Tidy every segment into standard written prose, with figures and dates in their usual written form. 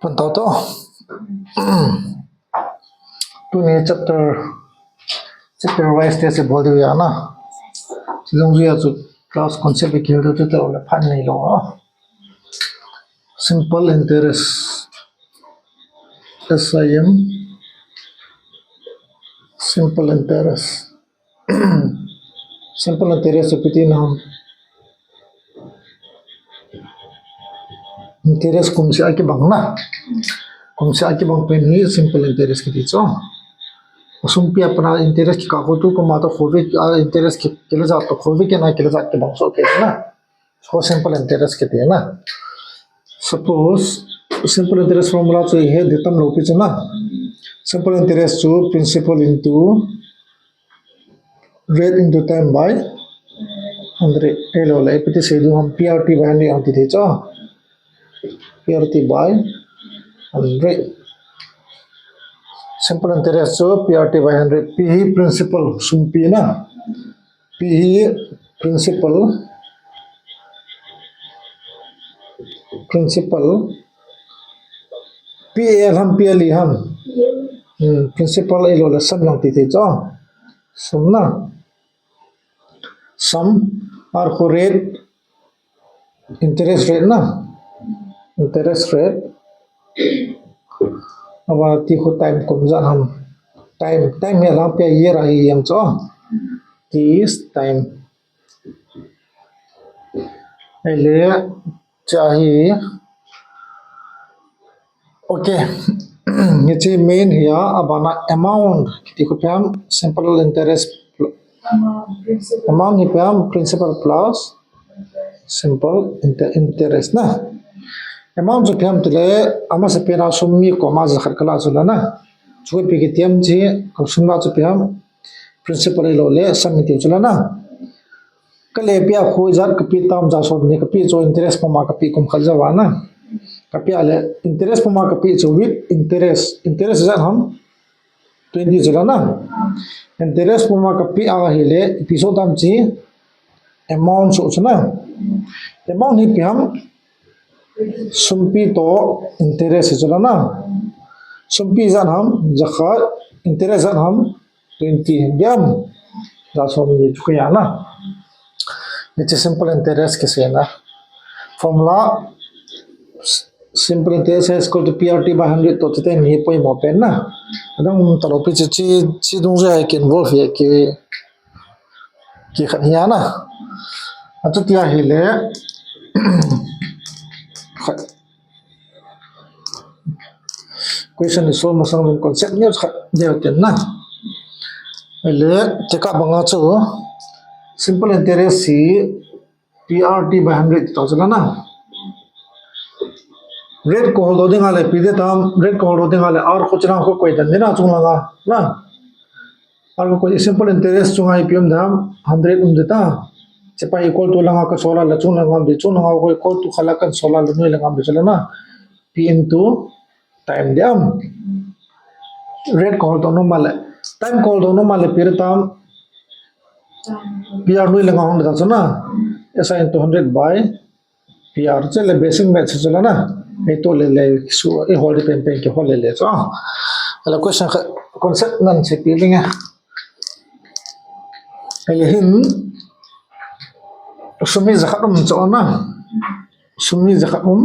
Pantato. Tu ni chapter wise test bol diya na. Silong riya chu class concept ki hil tu la phan nei lo. Simple interest. SIM simple interest. Simple interest piti nam interest kumsi aki bang na. Kumsi aki bang pen hi simple interest ki cho. Sumpi अपना interest की कागज तो कमाता खोवे interest की किले जात तो खोवे के ना किले जात के बंसो के ना so simple interest के ना suppose simple interest formula तो ये देता हम लोग पीछे ना simple interest to principal into rate into time by 100 ये लो ले पिटे से जो हम PRT by 100 आती थी चो PRT by 100 simple interest so PRT by 100 P he principal sum P ना P ही principal PL हम PL हम principal ये लोग सम लगती थी जो सम ना सम और को rate interest rate ना interest rate अब आती हो टाइम कम जान हम टाइम में लाभ पे ये रही हम चो तीस टाइम ले चाहिए ओके ये चीज मेन है अब आना अमाउंट कितनी को प्याम सिंपल इंटरेस्ट अमाउंट ही प्याम प्रिंसिपल प्लस सिंपल इंटरेस्ट ना amount जो हम तले आमा से पेना सुम्मी को माज खरकला चला ना जो पे के टीएम जी को सुम्मा जो पे हम प्रिंसिपल लो ले समिति चला ना कले पिया खो जार कपि ताम जा सो ने कपि जो इंटरेस्ट पमा कपि कुम खलजवा ना कपि आले इंटरेस्ट पमा कपि जो विथ इंटरेस्ट जा हम 20 चला ना इंटरेस्ट पमा कपि आ हिले एपिसोड हम जी अमाउंट सो चला अमाउंट ही पे हम सुम्पी तो इंटरेस्ट चला ना सुम्पी जान हम जखा इंटरेस्ट जान हम 20 बियाम जासो में चुकिया ना ये सिंपल इंटरेस्ट कैसे ना formula simple interest is equal to PRT by 100 तो चते नहीं पोई मोपेन ना अदम तलो पे ची दूसरे है कि इन्वॉल्व है कि खनिया ना अच्छा क्या हिले question is solve masang ng concept niya deutin na ele teka banga chu simple interest si PRT by 100 to chala na rate ko holding ale pide tam rate ko holding ale aur kuch na ko koi dan na chung langa na aur ko simple interest chung ai pm dam 100 deta cepa equal to langa ka sola la chung langa bi chung langa ko equal to khala kan sola lu ni langa bi chala na p into time diam rate call dono male time call dono male pir tam pr nu langa hon da chana esa into 100 by pr chale basic math chala na ei to le su e hol pen ke hol le cha ala question concept nan che pilinga ele hin sumi zakhatum chona sumi zakhatum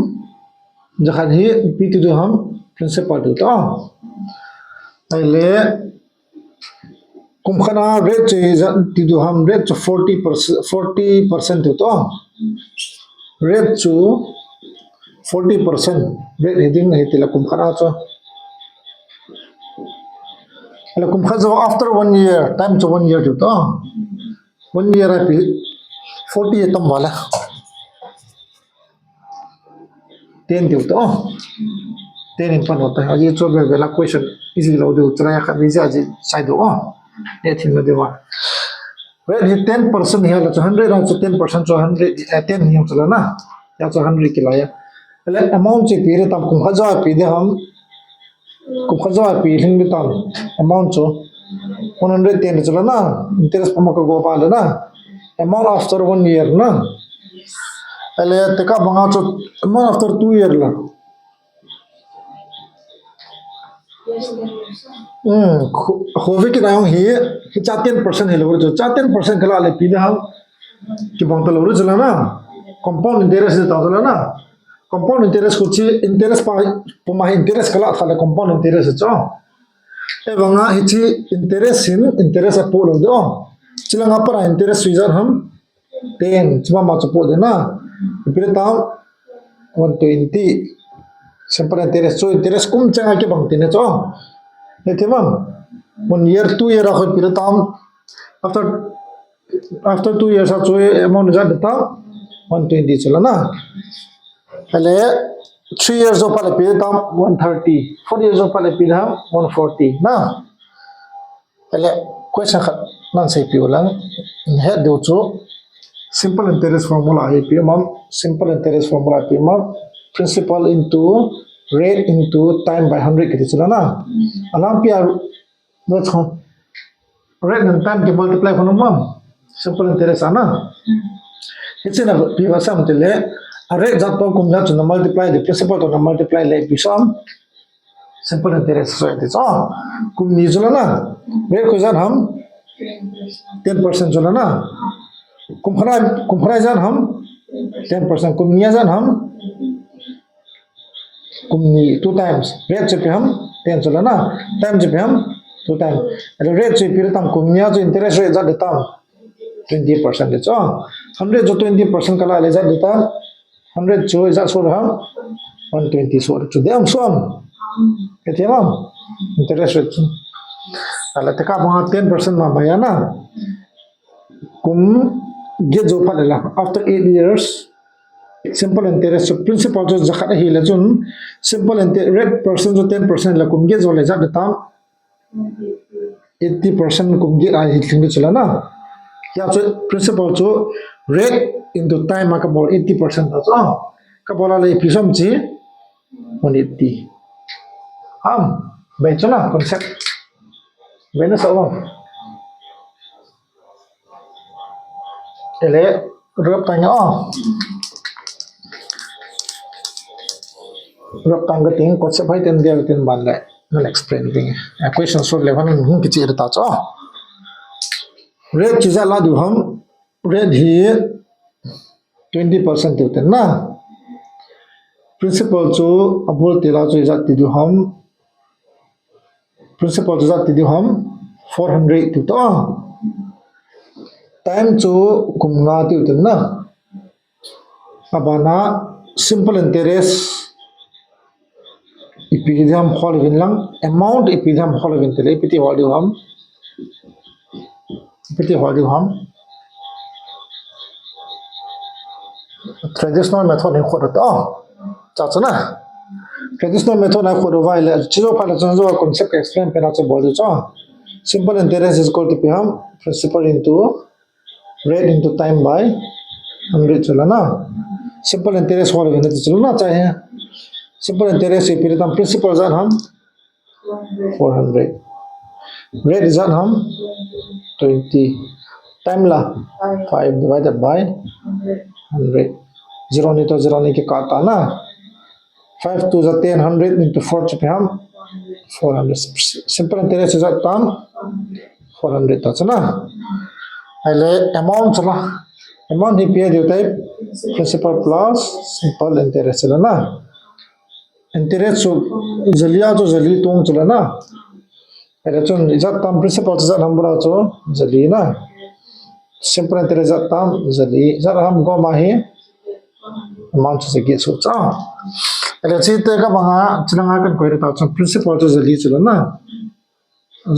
zakhat hi pitu do ham principal do ta ele kum khana rate ti do ham rate 40% do ta rate to 40% rate heading nahi tila kum khana cho ele kum khazo after 1 year time to 1 year do ta 1 year api 40 tam wala 10 do ta 10 in pan hota है ये जो वेला question easy लो दे उतरा या खबीजा जी side हो ये thin में देवा रे 10% है लो 100 और 10% जो 100 10 नहीं चला ना या जो 100 के लाया ले अमाउंट से पीरे तब कुम खजा पी दे हम कुम खजा पी लिंग में तब अमाउंट जो 110 चला ना इंटरेस्ट पमा को गो पाले ना amount after 1 year na ele teka banga cho amount after 2 year la khove ki dayong hi ki cha 10% hello jo cha 10% kala le pi da ki bang ta lo jala na compound interest ta jala na compound interest ko chi interest pa puma interest kala khala compound interest cho e banga hi chi interest sin interest apo lo do chilanga para interest suizar ham 10 chuma ma chapo de na ipre ta 120 simple interest so interest kum changa ke bang tine cho Etimam, 1 year, 2 year ako pilitam after 2 years at so amount is at the top 120 chila na. Hele 3 years of pala pilitam 130, 4 years of pala pilitam 140 na. Hele question khat nan say pi ulang head do cho simple interest formula ay pi mam simple interest formula pi mam principal into rate into time by 100 kiti chila na. Alam pi no chon rate and time ke multiply kono mam simple interest ana. It's in a pi vasam tile a rate jat pa kum jat na multiply the principal to na multiply le pi sam simple interest so it is kum ni chila na rate ko jat ham 10% chila na kum khara jat ham 10% kum niya jat ham kumni 2 times rate che ham 10 chola na time che ham 2 times and rate che pir tam kumnya jo interest rate jat tam 20% de cho 100 jo 20% kala le jat tam 100 jo jat so ham 120 so to dem som ketemam interest rate ala te ka ba 10% ma baya na kum ge jo phala after 8 years simple interest so principal jo zakhat hi la jun simple interest rate percent jo 10% la kum ge jo le jat tam 80% kum ge ai thing chula na ya so principal jo rate into time ka bol 80% ta so ka bola le pisam chi 180 ham bai chuna concept bena so ele rap tanya rap tangga ting concept hai ten dia ten ban lai no explain ding question solve le han hun ki chi ta cho red chiza la du ham red hi 20% te na principal cho abol tela cho izat ti du ham principal cho ti du ham 400 tu to time cho kumna ti tu na abana simple interest ipidam following lang amount ipidam following tele ipiti value ham traditional method in khod ta cha chana traditional method na khod vai le chizo phala chanzo concept explain pena che bol cha simple interest is equal to pm principal into rate into time by 100 chala na simple interest following ne chalo na chahe simple interest ipidam principal jan ham 400 rate is ham 20 time la 5 divided by 100 0 ni to 0 ni ke kata na 5 to the 10 100 into 4 chhe ham 400 simple interest is tam 400 ta chana ale amount chana amount hi pe de type principal plus simple interest chana na interest so zalia to zali tong chana na ale chon izat tam principal cha number cho zali na simple interest tam zali zar ham go ma hi amount se ge so cha ale chi te ka banga chinanga kan koire ta chon principal to zali chula na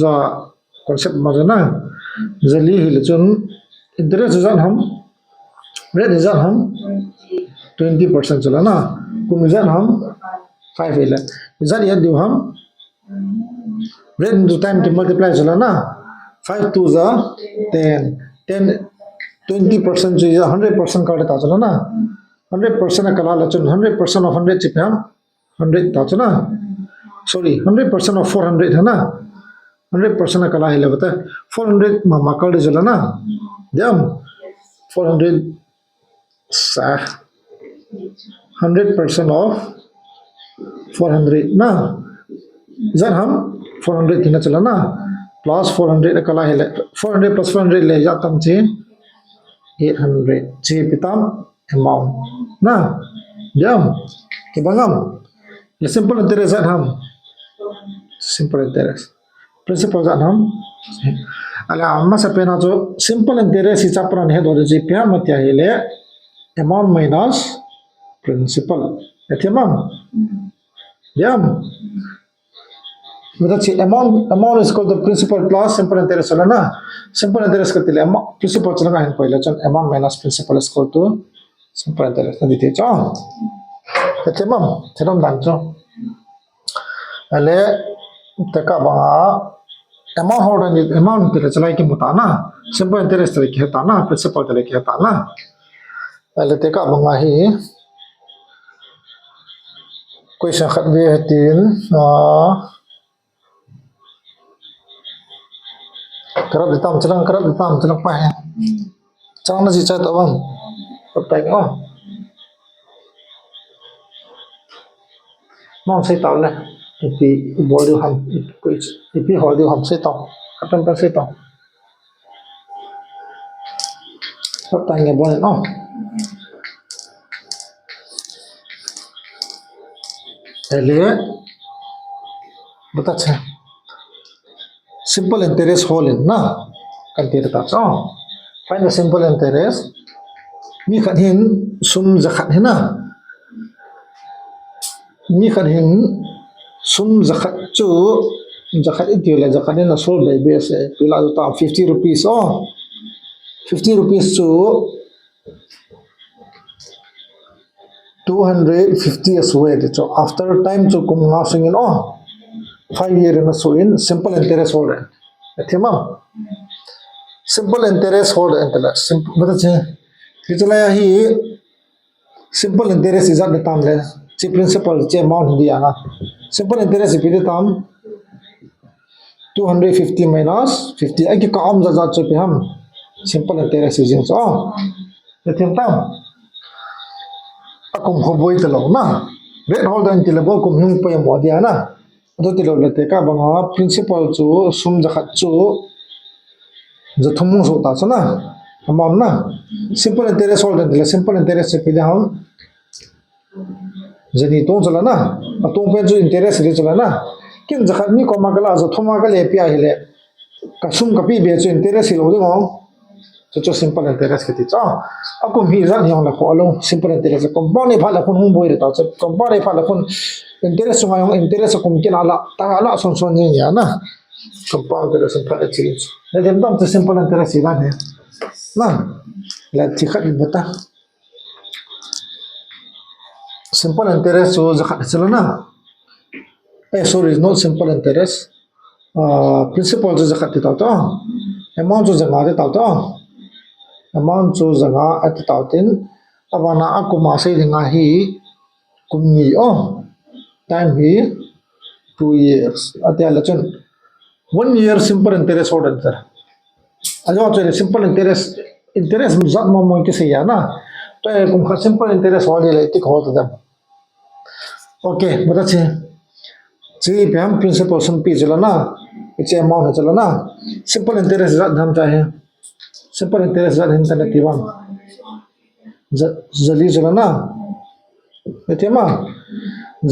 za concept ma na zali hi le chon interest zan ham rate zan ham 20% chula na kum zan ham 5 ile zan ya du ham rate into time to multiply chula na 5 to the 10 20% is 100% ka ta chula na 100% kala la chun 100% of 100 chip ham 100 ta chuna sorry 100% of 400 है ना 100% kala है बता 400 मामा कल जला ना जम 400 सा 100% of 400 ना जर हम 400 थी ना चला ना प्लस 400 कला है 400 प्लस 400 ले जाता हम चे 800 चे पिताम अमाउंट ना जम के बंगम ये सिंपल इंटरेस्ट हम simple interest principal zat हम ala masa pena jo simple interest si chapran he do ji pya matya hele amount minus principal etimam yam मतलब ची amount is called the principal plus simple interest होला ना simple interest करते ले principal चला का है पहले चल amount minus principal is called to simple interest ना दिते चो etimam थेरम दान चो अले तका बंगा amount होड़ा नि amount तेरे चलाई के मुताना simple interest तेरे के हता ना principal तेरे के हता ना अले तका बंगा ही question खत भी हतीन करब देता हम चलंग पाए चलंग ना जी चाहे तो बंग बताएंगे ओ मौन से तावले इपी बॉडी हम इपी हॉल हम से ताव अपन पर से ताव बताएंगे बोले नो पहले बता छे simple interest whole in na kan tira ta so find the simple interest mi khan hin sum zakhat hai na mi khan hin sum zakhat chu zakhat itile zakhat na so le be se pila ta 50 rupees oh 50 rupees chu 250 as well so after time chu kum na singin oh 5 year in a so in simple interest holder एथेमा simple interest holder entala simple बता छे कितला ही simple interest is at the time le ची principal चे amount दिया ना simple interest भी देता हम 250 minus 50 आई के काम जा जा पे हम simple interest using so एथेम तम अकुम हो बोई तलो ना rate holder entला बो कुम हिम पे मो दिया ना तो तिलो लेते का बंगा प्रिंसिपल चो सुम जखत चो जथुमु सोता छ ना अमाउंट ना सिंपल इंटरेस्ट होल्ड दिले सिंपल इंटरेस्ट से पिदा हम जनी तो चला ना तो पे जो इंटरेस्ट रे चला ना किन जखत नि को मगला जथुमा का ले पिया हिले कसुम कपि बे जो इंटरेस्ट लो दे जो सिंपल इंटरेस्ट के तिचा अको मी जा नि होला खोलो सिंपल इंटरेस्ट कंपनी फाला कोन हम बोइ रहता छ कंपनी फाला कोन interest nga yung interest sa kumkinala tangala son niya na compound interest ang pala change na din tam simple interest sila ne na la tikat ibata simple interest so zakat sila na sorry not simple interest principal so zakat ito to amount so zakat ito to amount so zakat at ito tin abana ako masay nga hi kumni time he 2 years atya lachon 1 year simple interest order sir ajo achole simple interest zat mo ke se ya na to kum kha simple interest order le tik hot them okay bata che ji pam principal sum pi jala na che amount chala na simple interest zat dham chahe simple interest zat hin tan tiwam जली जला ना एतेमा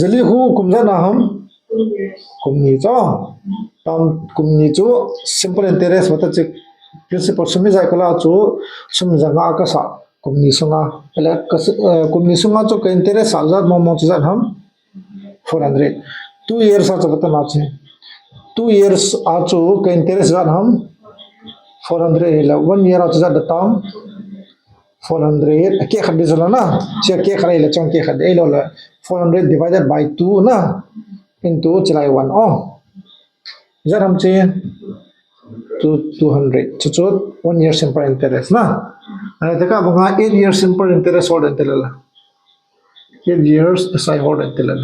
जली who कुमजा ना हम कुमनी चो तम कुमनी चो simple interest बता चे प्रिंसिपल सुमी जाय कला चो सुम जगा का सा कुमनी सुंगा पहले कुमनी सुंगा चो का इंटरेस्ट साजा मम चो हम 400 2 years आ चो बता ना चे 2 years आ चो का इंटरेस्ट हम 400 है 1 year आ चो दता 400 के खडे जला ना चे के खरे ले चों के खडे लो 400 divided by 2 ना into चलाई 1 oh जर हम चे 200 चो 1 year simple interest ना अरे तका बंगा 8 year simple interest होड अंतला 8 years SI होड अंतला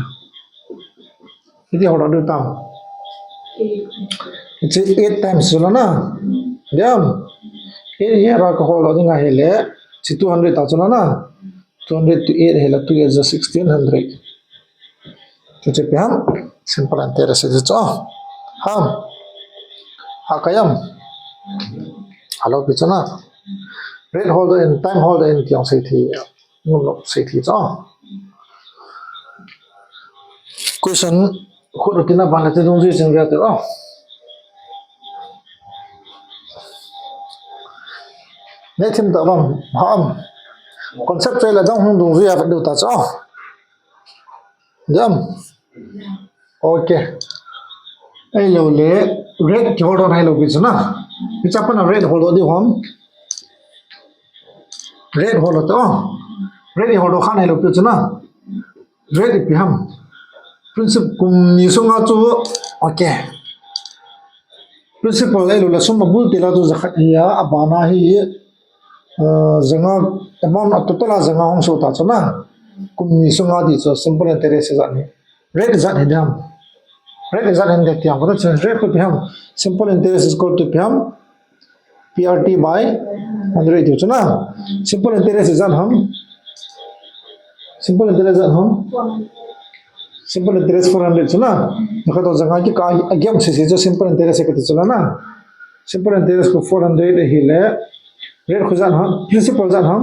इति होड दु ताम इट्स 8 times जला ना जम 8 year का होड दिंगा हेले 200 ता चला ना 200 to 8 hela 2 is 1600 to che piham simple interest is cho ham hakayam halo pichana rate holder and time holder in kyang sai thi no sai thi cho question khut tina ban la te dong ji sing ga te next time da bam ham concept la dong hung dong ji ya do ta cho jam okay ai lo le red holder hai lo pichana pichapana red holder di hom red holder to red holder khan hai lo pichana red piham principle kum ni songa chu okay principle ai lo la sum bul tela tu zakhat ya abana hi zanga amount total zanga hong so ta chana kum ni songa di cho simple interest za ni red za ni dam red za ni de tiam ko cha red ko piham simple interest is equal to piham PRT by 100 di chana simple interest za ham simple interest za ham simple interest 400 chana dekha to janga ki ka agam se jo simple interest ke chala na simple interest ko 400 hi le rate khuzan ham principal jan ham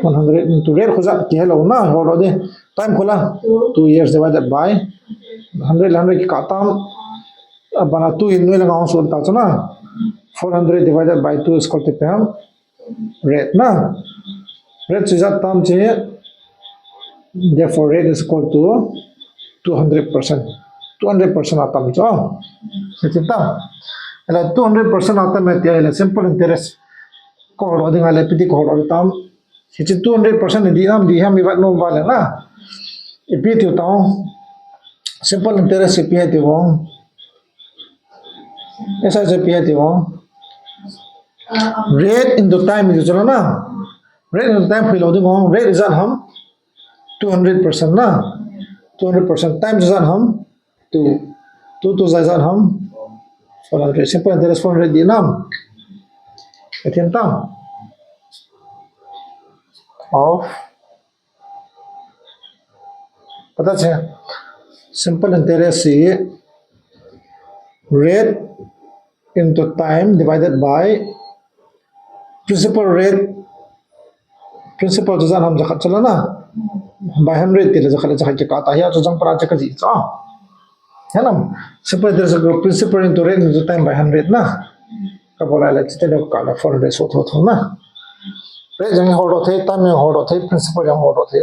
100 into rate khuzan ki hello na hodo de time khola 2 years divided by 100 ki katam bana 2 in no la so ta chana 400 divided by 2 is equal to pam rate na rate is tam che therefore rate is equal to 200%. 200% atam cho. Setinta. Ela 200% atam me tia ela simple interest. Ko ro dinga le piti ko ro tam. Sichi 200% di ham ibat no vale na. E piti taw simple interest e piti wong. Esa je piti wong. Rate into time is chalo na. Rate into time philo ding wong. Rate is ham 200% na 200% times zan ham 2 zan ham 400 simple interest 400 di nam etiam tam of pata che simple interest is rate into time divided by principal rate principal zan ham jakhat chala na by 100 tila jakhala jakhat ke kata ya jang para jakha ji cha hanam simple there's a principal into rate into time by 100 na ka bola la chite lo kala 400 so tho na rate jang hodo the time hodo the principal jang hodo the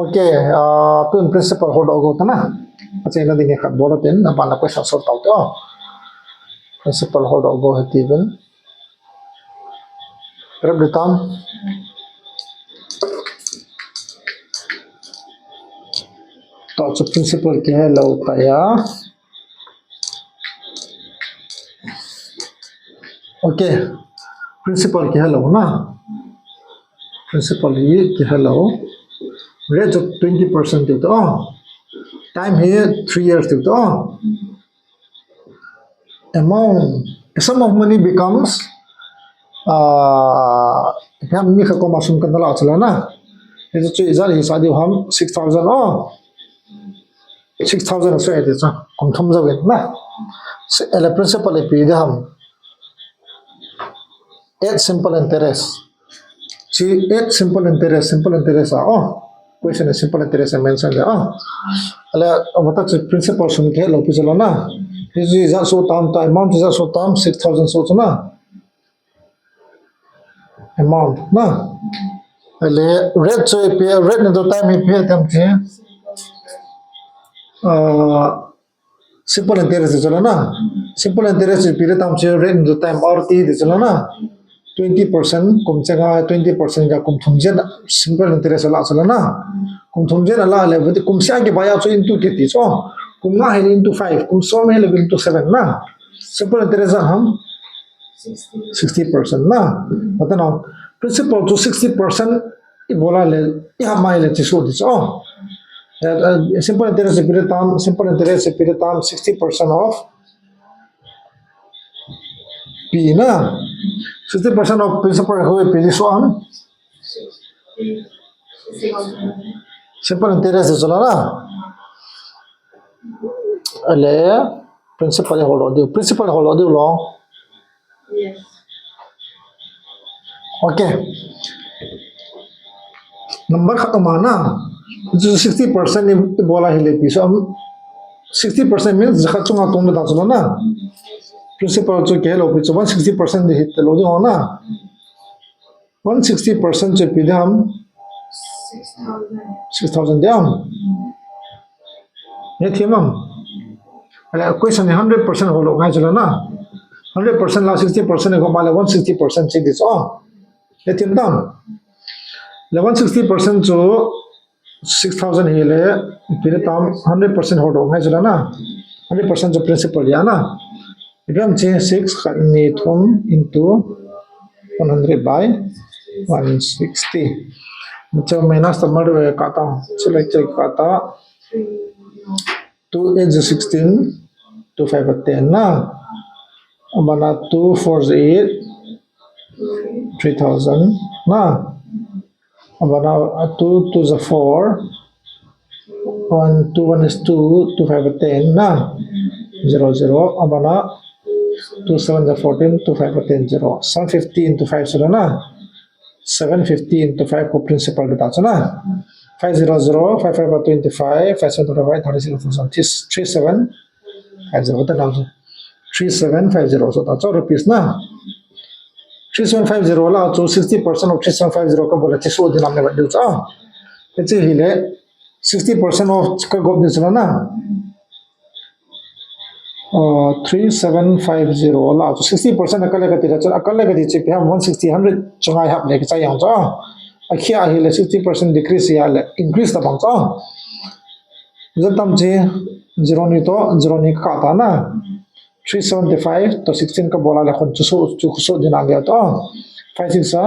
okay pun principal hodo go ta na acha ina dinge khat bola ten na bala question solve ta to principal hodo go hetiben Rabbitam तो principal क्या है लौटा या okay principal क्या है लो ना principal ये क्या है लो रेट जो 20% दे तो टाइम है 3 years दे तो amount sum of money becomes हम मी का को मासूम करना ला चला ना ये तो इधर ही शादी हम 6000 6,000 so it is kung thum zawin na ele principal e pi ham 8 simple interest 8 simple interest question is simple interest mention there ele mata principal sum ke lo pi chalo na this is also tam amount is also tam 6,000 so na amount na ele rate so e pi rate no time e pi tam che simple interest चला ना simple interest period हम से rate into time और ती चला ना 20% कुम चेगा 20% का कुम थुमजे simple interest ला चला ना कुम थुमजे ला ले बट कुम से आगे बाया तो into के तीसो कुम ना है into 5 कुम सो में ले into 7 ना simple interest हम 60% ना मतलब principal to 60% बोला ले यहाँ माइले चिसो दिसो simple interest period time 60% of P na 60% of principal who P this one simple interest is na ale principal holo di principal holo di long Yes. okay number khatamana 60% ni bola hile pi so 60% means zakha chunga tong da chuna na principal cho ke lo pi so 160% de hit lo di na 160% cho pi dam 6,000. 6000 dam ye thiamam ala question 100% holo ngai chula na 100% la 60% ko mala 160% chi this on ye thiam dam 160% cho 6000 hele pire tam 100% holo ngai chula na 100% cho principal ya na ibam che 6 ni thum into 100 by 160 so minus the murder kata select kata 2 is 16 2 5 is 10 na amana 2 4 is 8 3000 na amana 2 2 is 4 1 2 1 is 2 2 5 is 10 na 0 0 amana 2 7 is 14 2 5 is 10 0 750 into 5 sila na 750 into 5 ko principal data so na 500 55 25 5725 37 50 ta 3750 so ta rupees na 3750 la so 60% of 3750 ka bola chi so dinam ne ba du cha ete hile 60% of ka go dis na 3750 la so 60% akale ka tira cha akale ka di chi pe 160 100 chungai hap le ka cha yang cha akhia hile 60% decrease ya le increase ta bang cha zatam che 0 ni to 0 ni ka ta na 375 to 16 ka bola le khon chu so dina ge to 56 sa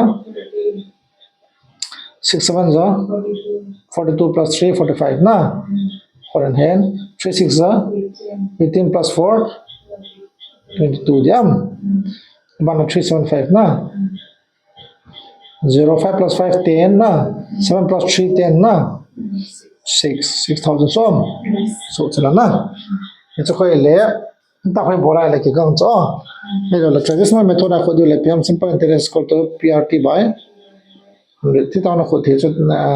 67 za 42 plus 3 45 na for an hand 36 za 18 plus 4 22 diam bana 375 na 0 5 plus 5 10 na 7 plus 3 10 na 6000 so chala na ito ko ile ta ko bola ile ki gang cho ne lo traditional method ko di le piam simple interest ko to PRT by 100 ti ta na ko the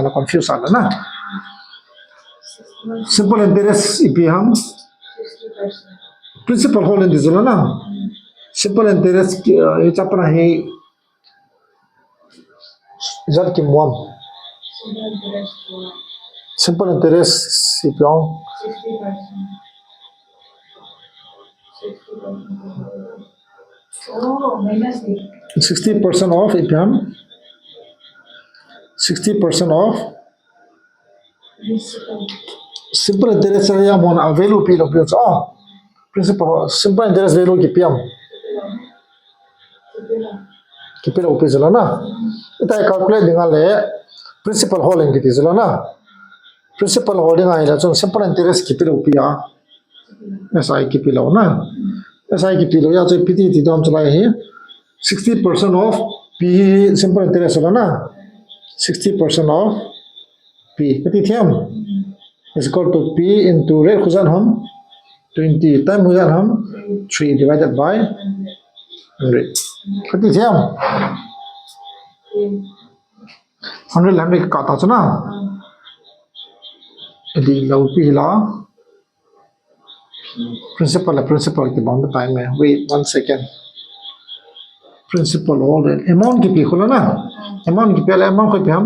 na confuse ala na simple interest ipiam 60%. principal whole in this na simple interest ye chapra he zat ki mom Simple interest for simple interest ipiam 60%. Oh, minus 60% off ipiam 60% off principal. simple interest ya mon value pi lo pio principal simple interest value ki piam ki pila upi zala na ita calculate dinga le principal holding ki zala na principal holding ai la chung simple interest ki pila upi ya SI ki pila na SI ki pila ya chu PT ti dom chala hi 60% of P simple interest zala na 60% of P kati thiam is equal to P into rate khuzan hum 20 time khuzan hum 3 divided by 100 kati thiam 100 lambe ka ta chuna edi lau pi la principal ki bound time mein wait 1 second principal hold amount ki pi khula na amount ki pela amount ko pe hum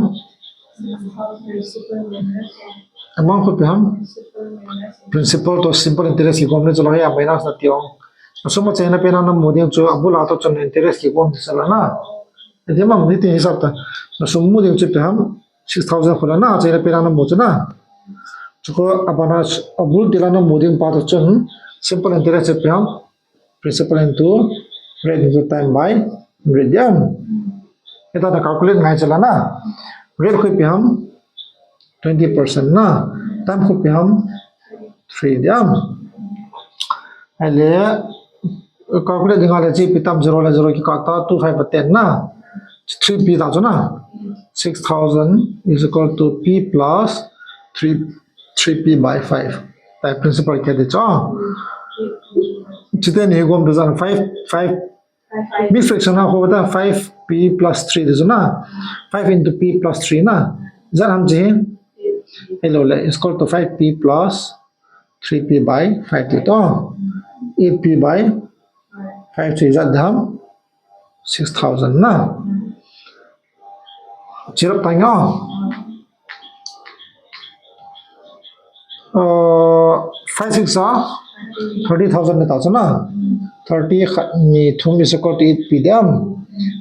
amount ko pe hum principal to simple interest ki komne chalo ya minus na tiong asuma chena pena na modi cho abula to chon interest ki kom sala na edi mam ni ti hisab ta na sumu de che pe hum 6000 khula na chena pena na mo chuna chuko apana abul dilana modi pa to chon simple interest che pe hum principal into rate into time by radian eta ta calculate ngai chala na rate ko pe hum 20% na time ko pe hum 3 diam ale calculate ngale ji pitam 0 la 0 ki kata 25 10 na 3p da jo na 6000 is equal to p plus 3p by 5 tai principal ke de cha chite ne gom da 5 mixed fraction na ho da 5p plus 3 de jo na 5 into p plus 3 na zan ham ji hello le is equal to 5p plus 3p by 5 de to 8p by 5 3 is dham 6000 na chirap tanga 5 6 are 30,000 ta na 30 ni thum is equal to 8p dam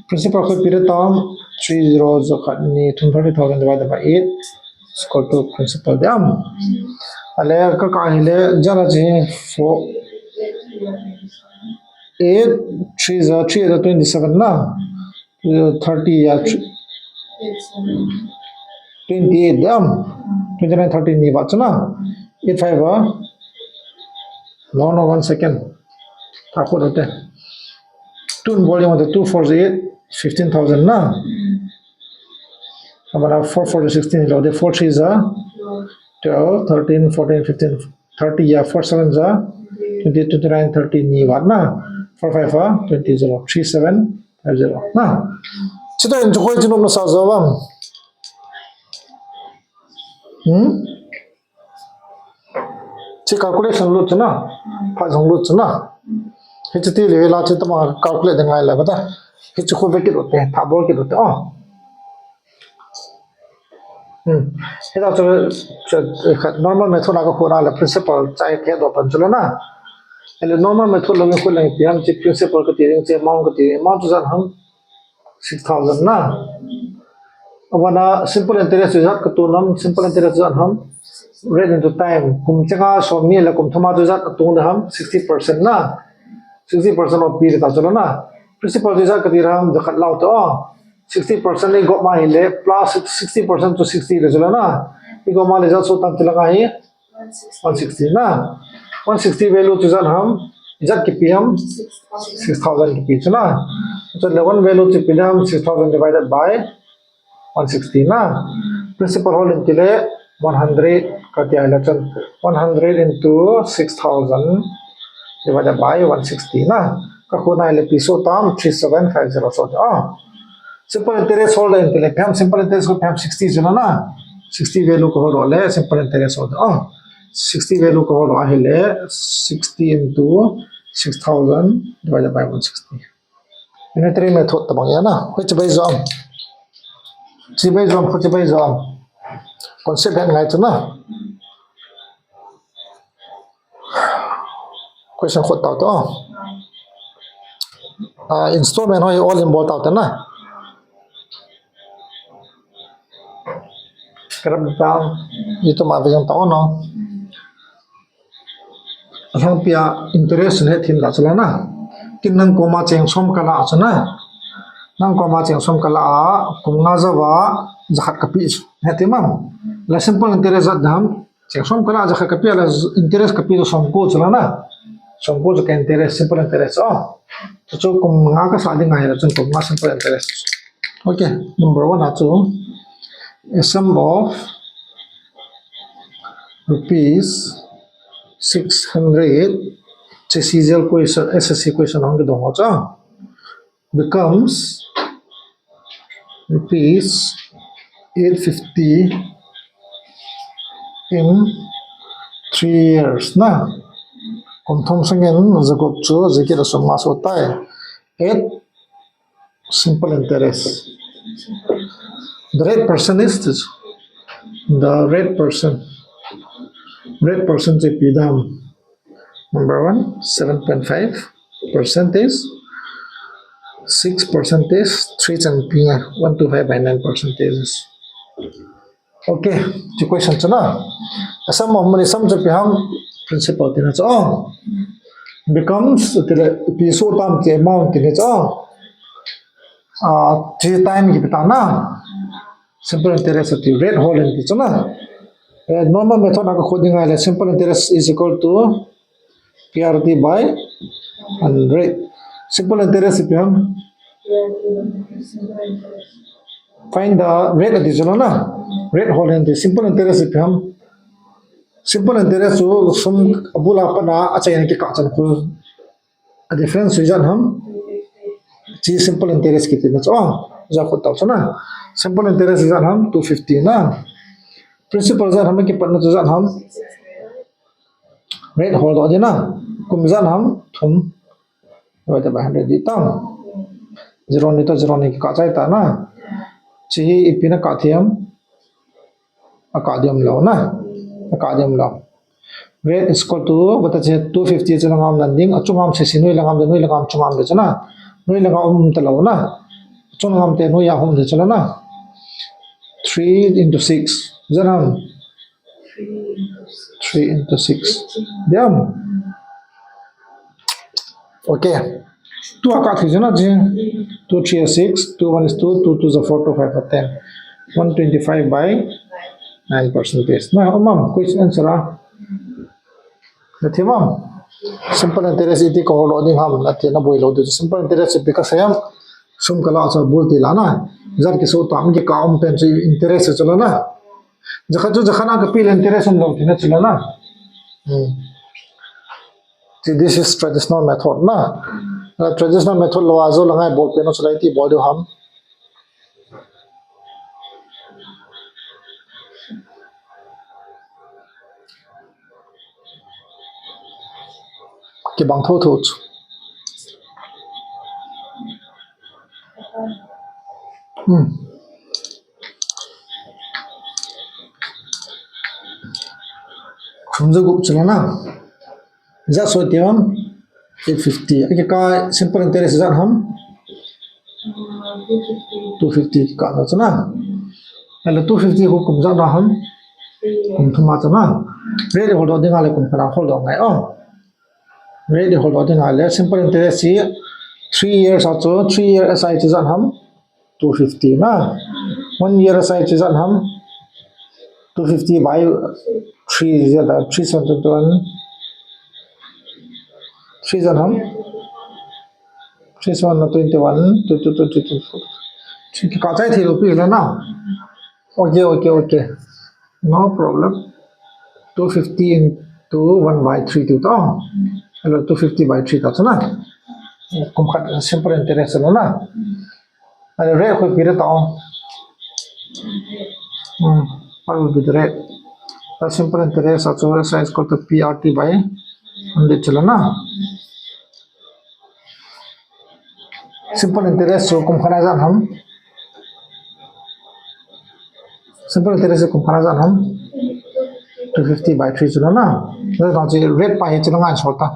principal ko period tam 3 zeros ni thum 30,000 divided by 8 is equal to principal dam ale ka hele jana ji 8 3 is 27 na 30 ya 28 dam 29 30 ni ba chana 8 5 no 1 second ta ko rote 2 volume of the 2 4 8 15,000 na amara 4 4 16 lo de 4 3 is 12 13 14 15 30 ya 4 7 is 20 29 30 ni ba na 4 5 20 0 3 7 5 0 na chita in joi jinom na sa zawam chi calculation lu chana pha jong lu chana hichti le la chita ma calculate ngai la bata hichu ko be ki rote tha bol ki rote heda to normal method aga khora la principal chai the do pan chula na ele normal method lo ko la piam chi principal ko tiring che amount ko tiring amount jan ham 6000 na abana simple interest result ko tunam simple interest jan ham rate into time kum changa somni la kum thama result to ham 60% na 60% of p ta chalo na principal result ka tiram jakat law to 60% ni go ma ile plus 60% to 60 le chalo na iko ma result so tam chila hi 160 na 160 value to jan ham jat ki pm 6000 ki pi chana so 11 value to pm 6000 divided by 160 na principal whole intile 100 ka tia ila chan 100 into 6000 divided by 160 na ka khona ile piso tam 3750 so simple interest hold intile pam simple interest ko pam 60 jana na 60 value ko hold le simple interest hold 60 value ko hold ahile 60 into 6000 divided by 160 unitary method tabang ya na which by zam chi by zam which by zam concept ngai chana question khot taw to installment hoi all in ball taw ta na kerap bang itu ma bang taw no alang pia interest ne thin la chala na kin nang koma cheng som kala achana nang koma cheng som kala kumnga jawa zakhat kapi hetimam la simple interest dam cheng som kala zakhat kapi la interest kapi so som ko chala na som ko ka interest simple interest to cho kumnga ka sa ding ai la chun kumnga simple interest okay number 1 achu a sum of rupees 600 CCL question SSC question hong dong cha becomes rupees 850 in 3 years na kom thom sangen zakop chu zikira somma so tai 8 simple interest the rate person is this the rate person pidam number 1 7.5 percentage 6 percentage 3 and 125 by 9 percentages okay the question chana asam mani sam je piham principal tina cha becomes the piso tam ke amount tina cha 3 time ki bitana simple interest at the rate whole in chana normal method na khodinga le simple interest is equal to PRT by 100. Simple interest if you have. Simple interest. Find the rate of this one, rate hold in the simple interest if you have. Simple interest so some abula pana acha yani ki kacan ko a difference reason ham 350. chi simple interest kitin na oh ja ko ta na simple interest reason ham 250 na principal reason ham ki patna reason ham 660. rate hold ho na kum reason ham thum divided by 100 di tam zero ni to zero ni ki kachai ta na chi ipina kathiam acadium law na acadium law rate is equal to bata che 250 changam landing achungam se sinoi langam chungam de chana noi langam ta law na chungam te noi ya hum de chala na 3 into 6 janam 3 into 6 diam okay 2 aka thi jana je 2 3 is 6 2 1 is 2 2 2 is 4 2 5 is 10 125 by 9 percentage na ma'am question answer na thi ma'am simple interest iti ko lo ding ham na ti na boy lo de simple interest because I am sum kala asa bulti la na jar ki so tam ki kaum pen se interest chalo na jakha jo jakha na ka pil interest lo ti na chalo na see this is traditional method na traditional method lo azo la ngai bol pen no chalai ti bol do ham ki bang tho tho khumza gup chalo na ja so tiam 850 okay ka simple interest jan ham 250. 250 ka na chana hele 250 ko kumja na ham kum thuma chana ready hold on dinga le kum khana hold on ngai ready hold on dinga le simple interest si 3 years acho 3 year si jan ham 250 na 1 year si jan ham 250 by 3 jan 321 3 jan ham 321 22 ठीक है काचा थी rupee है ना okay okay okay no problem 250 into 1 by 3 तो hello 250 by 3 था ना कम खत सिंपल इंटरेस्ट है ना अरे रे कोई पीरे तो what will be the rate the simple interest also is called the PRT by 100 चला ना simple interest so कम खना जान हम simple interest से कम खना जान हम 250 by 3 चला ना तो ना जी rate पाए चला ना छोटा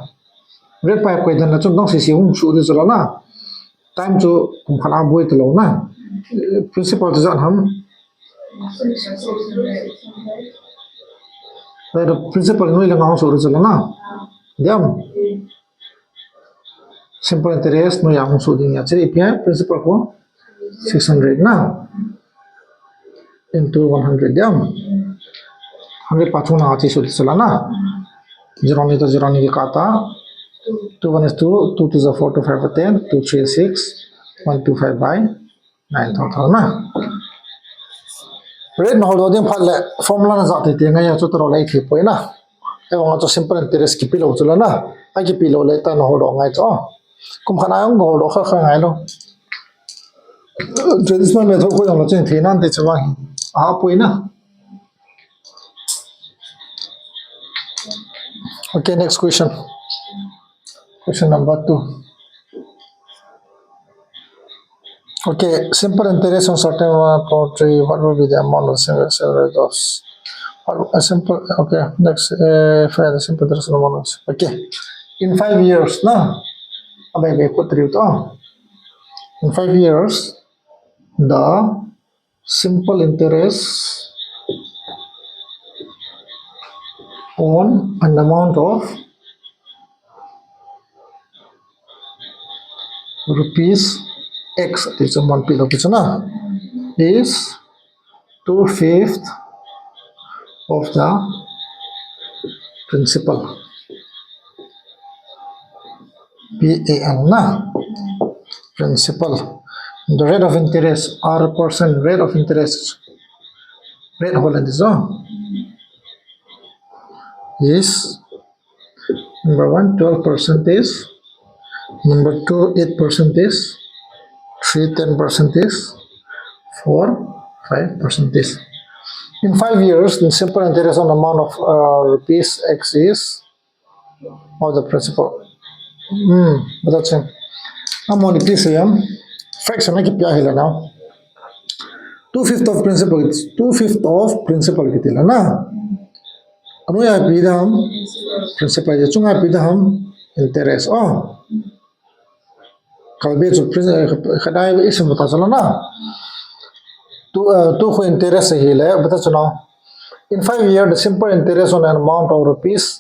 rate पाए कोई दिन ना चुन दंग से हम शुरू से चला ना time जो कम खना बोई तो लो ना principal जान हम 600. the principal नहीं लगा हम शुरू चला ना दियम simple interest no yang so ding ya chiri pia principal ko 600 na into 100 dam 100 pachu na achi so chala na 0 ni to 0 ni ki kata 2 1 is 2 2 to the 4 to 5 to 10 2 3 is 6 1 2 5 by 9 thou na rate no ho ding phal le formula na za te ngai ya chu to lai thi poi na e wa to simple interest ki pilo chala na ai ki pilo le ta no ho do ngai cho kum khana ang go lo kha kha ngai lo traditional method ko yang lo chen the nan de chawa hi a poi na okay next question question number 2 okay simple interest on certain poetry what will be the amount of several those a simple okay next for the simple interest on amount okay in 5 years na abai be put to in 5 years the simple interest on an amount of rupees x is a one pillow is 2/5 of the principal PAL na. Principal. The rate of interest, R% rate of interest, rate whole and is number 1, 12% is, number 2, 8% is, 3, 10% is, 4, 5% is. In 5 years, the simple interest on amount of rupees X is, or the principal. But that's it. I'm on the PCM. Fraction I keep here now. 2/5 of principal. It's 2/5 of principal kitila na. Ano ya pidam? Principal ya chunga pidam interest. Oh. Kalbe chu khadai ism bata chala na. To who interest hele bata chuna. In 5 years, the simple interest on an amount of rupees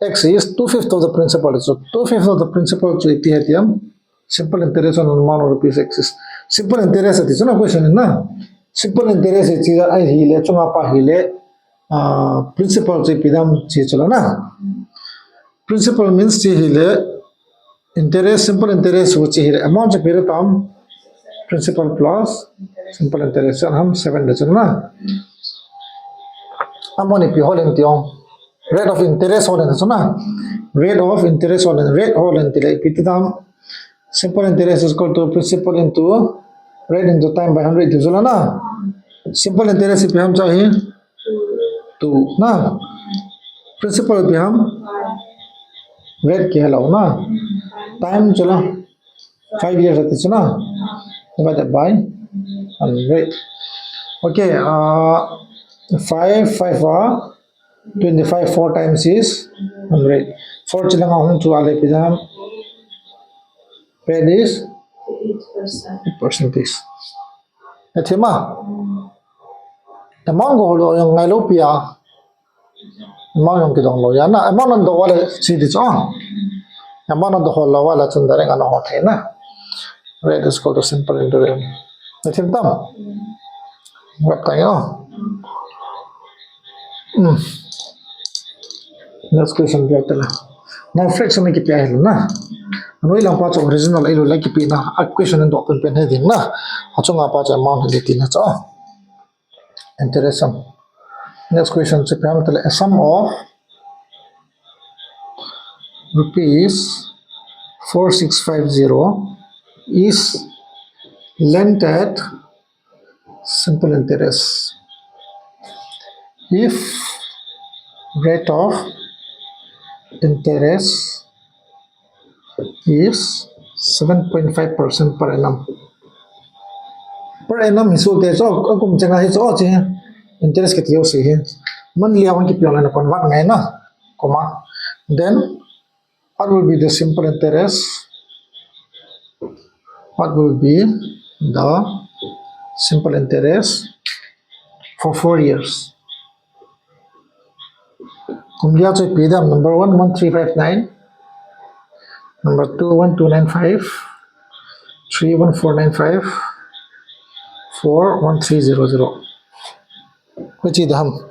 X is 2/5 of the principal. So 2/5 of the principal to itihatiam. Simple interest on an amount of rupees X is. Simple interest is not question na. Simple interest is chीज़ आई हिले चुंगा पा हिले principal ची पिदम ची चला ना. Principal means ची हिले interest simple interest वो ची हिले amount ची पिरे ताम principal plus simple interest हम 7 ले चला ना. हम ये पिहोल इंतियों rate of interest होने तो ना rate of interest होने rate होल इंतिले पिते ताम simple interest is equal to principal into rate into time by 100 तो चला ना. Simple interest पे हम चाहिए 2 ना. Principal पे हम rate के हलाओ ना. Time चला 5 years आते चला divided by 100. Okay, 5 25 4 times is 100. 4 चला हम तो आले पे हम rate is 8%. Ito ma. Amount ko yung ngayon pia. Amount yung kitong lo yan na. Amount nando wala si dito. Amount nando wala wala sundaring ano hotel na. Rate is called a simple interest. Ito yung tama. Wap tayo. Next question biya tala. Now fraction na kipiyahin na. Ano ilang pa sa original ilo lagi pina question nando open pen heading na. Ato nga pa sa amount dito na so. Interesting. Next question sa piyam tala a sum of rupees 4650 is lent at simple interest if rate of interest is 7.5% per annum. Per annum hisul te so akum changa hi so che interest ke tiyo se hin man liya wan ki pyola na kon wat ngai na koma then what will be the simple interest, what will be the simple interest for 4 years. Kumliya choy pidam number 1 1359, number 2 1295, 3 1495, 4 1300. Which is हम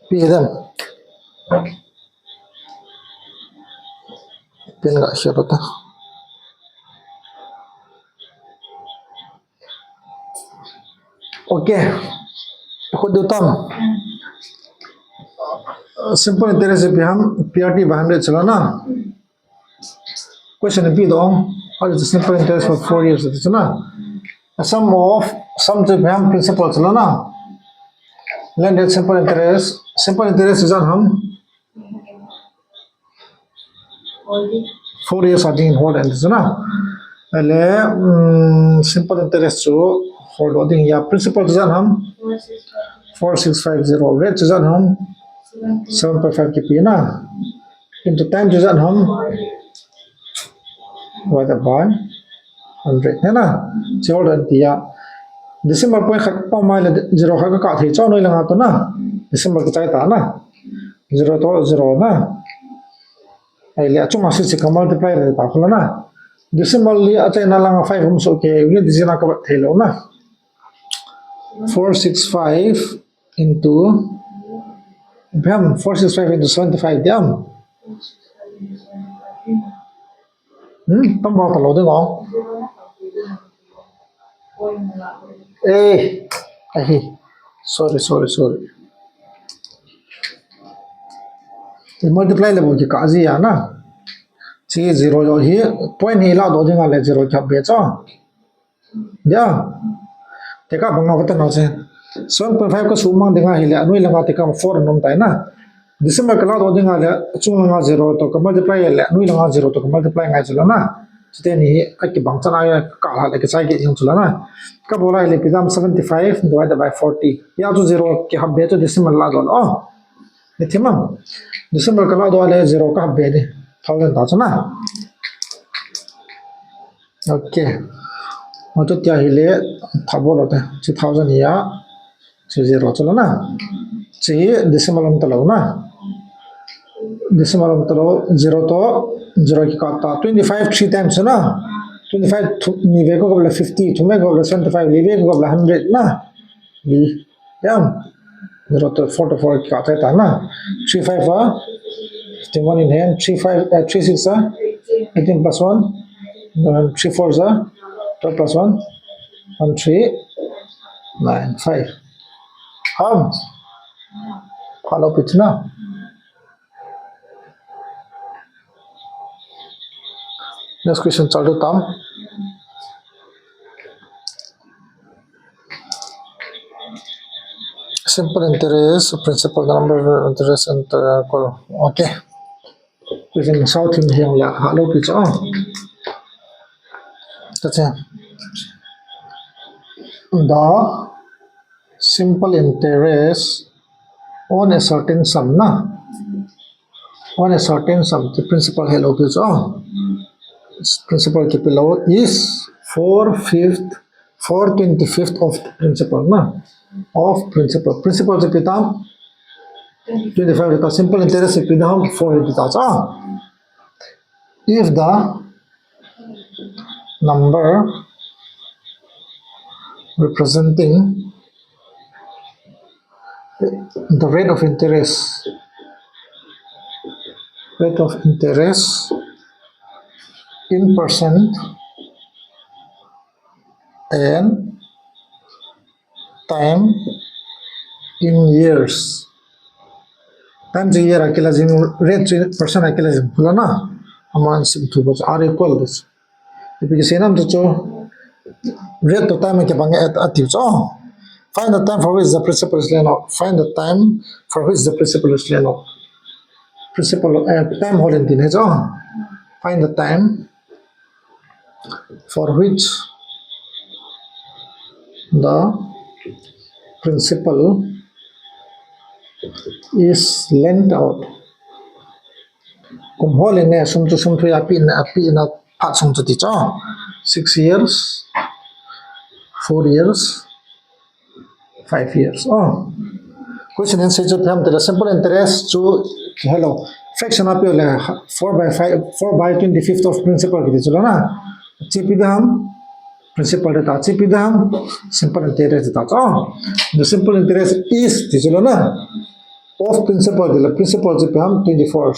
pidam pin nggak siapa tuh. Okay, खुद उत्तम simple interest पे हम PRT 100 चला ना. Question B dong. What is the simple interest for 4 years? It's na. A sum of sum to हम principal चला ना. Lended simple interest. Simple interest is on हम 4 years आदि in hold and it's ना. पहले simple interest जो hold होती है या principal is on हम 4650. Rate is on हम 7.5 की पी ना. Into time is on हम divided by 100 है ना. चौड़ दिया December point खत पाँव माइल 0 खत का थे चौड़ नहीं लगा तो ना December का चाहिए था ना 0 तो 0 ना ऐले अच्छु मासिक से कम multiply रहता है खुला ना December लिया अच्छा ना लगा 5 हम सो के ये December का थे लो ना 465 into Bam 465 into 75 diam. Tâm vào tàu được không? Ê, ê, sorry. Thì multiply là một cái cả gì à na? Chỉ zero rồi hi point hi lao đồ tiếng là zero chập biệt cho. Yeah. Thế các bạn ngọc tên nào chứ? 7.5 cái số mang tiếng hi là nuôi là ngọc thì các 4 nôm tay na. December cái lao đồ tiếng là chung là ngọc zero to cái multiply là nuôi là ngọc zero to cái multiply ngay chứ na. Chỉ tên hi cái bằng chân ai cả là cái sai cái yung chứ na. Các bộ lại là pizam 75 divided by 40. Ya to zero cái hấp biệt to December lao đồ. Oh. Thế thì mà December cái lao đồ là zero cái hấp biệt đi. 1000 ta chứ na. Okay. Một chút tiền hele thabo rồi đấy, chỉ 1000 ya, chỉ zero cho nó na, chỉ decimal âm talo na, decimal âm talo zero to zero की काटा 25 3 times ना, 25 निवे को कबला 50, तुम्हें कबला 75, निवे को कबला 100 ना, भी याम zero to 4 to 4 की काटा था ना, 35 आ 51 in hand, 35 36 uh 18 plus 1, 34 uh 12 plus 1, 1395. हम follow पिछना next question चालू ताम simple interest principal number interest and okay question south in here la follow पिछा अच्छा the simple interest on a certain sum na on a certain sum the principal hello पिछा principal के below is 4/25 of the principal na of principal से पिता 25 रहता simple interest से पिता 4 रहता चा if the number representing the rate of interest in percent and time in years times a year अकेला जिन rate percent अकेला जिन बोला ना हमारे सिम तो बस r equal this इतने से ना तो rate to time के बंगे अतिव चो find the time for which the principal is laid out find the time for which the principal is laid out principal time holding दिन है चो find the time for which the principal is lent out kum hole ne sum thu api na pha sum chu ti cho 6 years 4 years 5 years oh question answer jo tham the simple interest to hello fraction api le 4/25 of principal ki chalo na chipi dam principal ta chipi dam simple interest ta cho the simple interest is ti chalo na of principal the principal je pam 24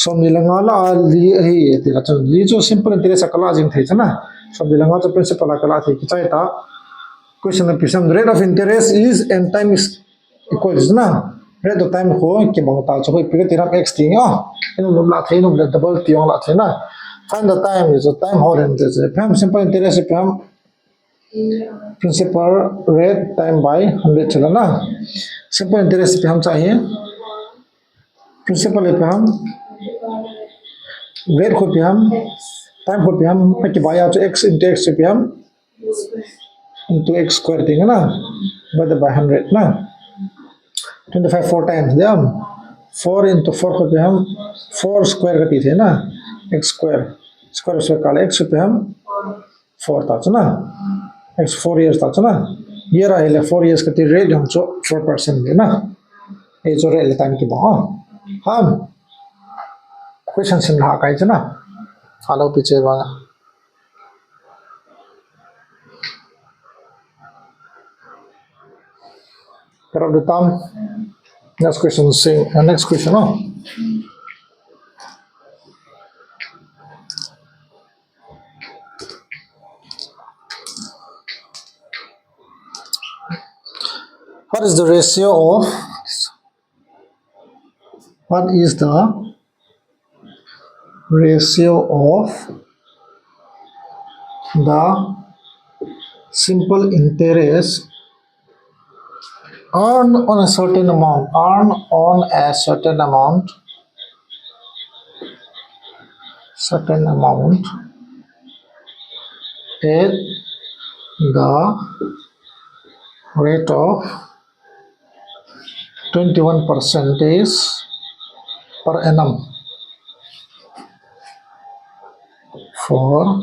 som nilanga la li hi ti la chon li jo simple interest akala jing thai chana som nilanga to principal akala thai ki chai ta question of pisam rate of interest is and time is equal is na rate of time ho ki bang ta choi pi ti ram x thing a enu lum la thai nu double tiong la thai na find the time is the time ho and the pam simple interest pam principal rate time by 100 चला ना simple interest पे हम चाहिए principal पे हम rate को पे हम time को पे हम कि bye out x into x पे हम into x square देंगे ना divided by 100 ना 25 4 times दे हम 4 into 4 को पे हम 4 square करती थे ना x square square से काले x पे हम 4 था ना x 4 years था ना year आइले 4 years का ती rate हम जो 4% देना ये जो rate टाइम की बात हम question सिंह हाँ काहे ना follow पीछे वाला करब देता Next question, same. Next question, no? What is the ratio of? What is the ratio of the simple interest earned on a certain amount? Earned on a certain amount. Certain amount at the rate of 21% per annum for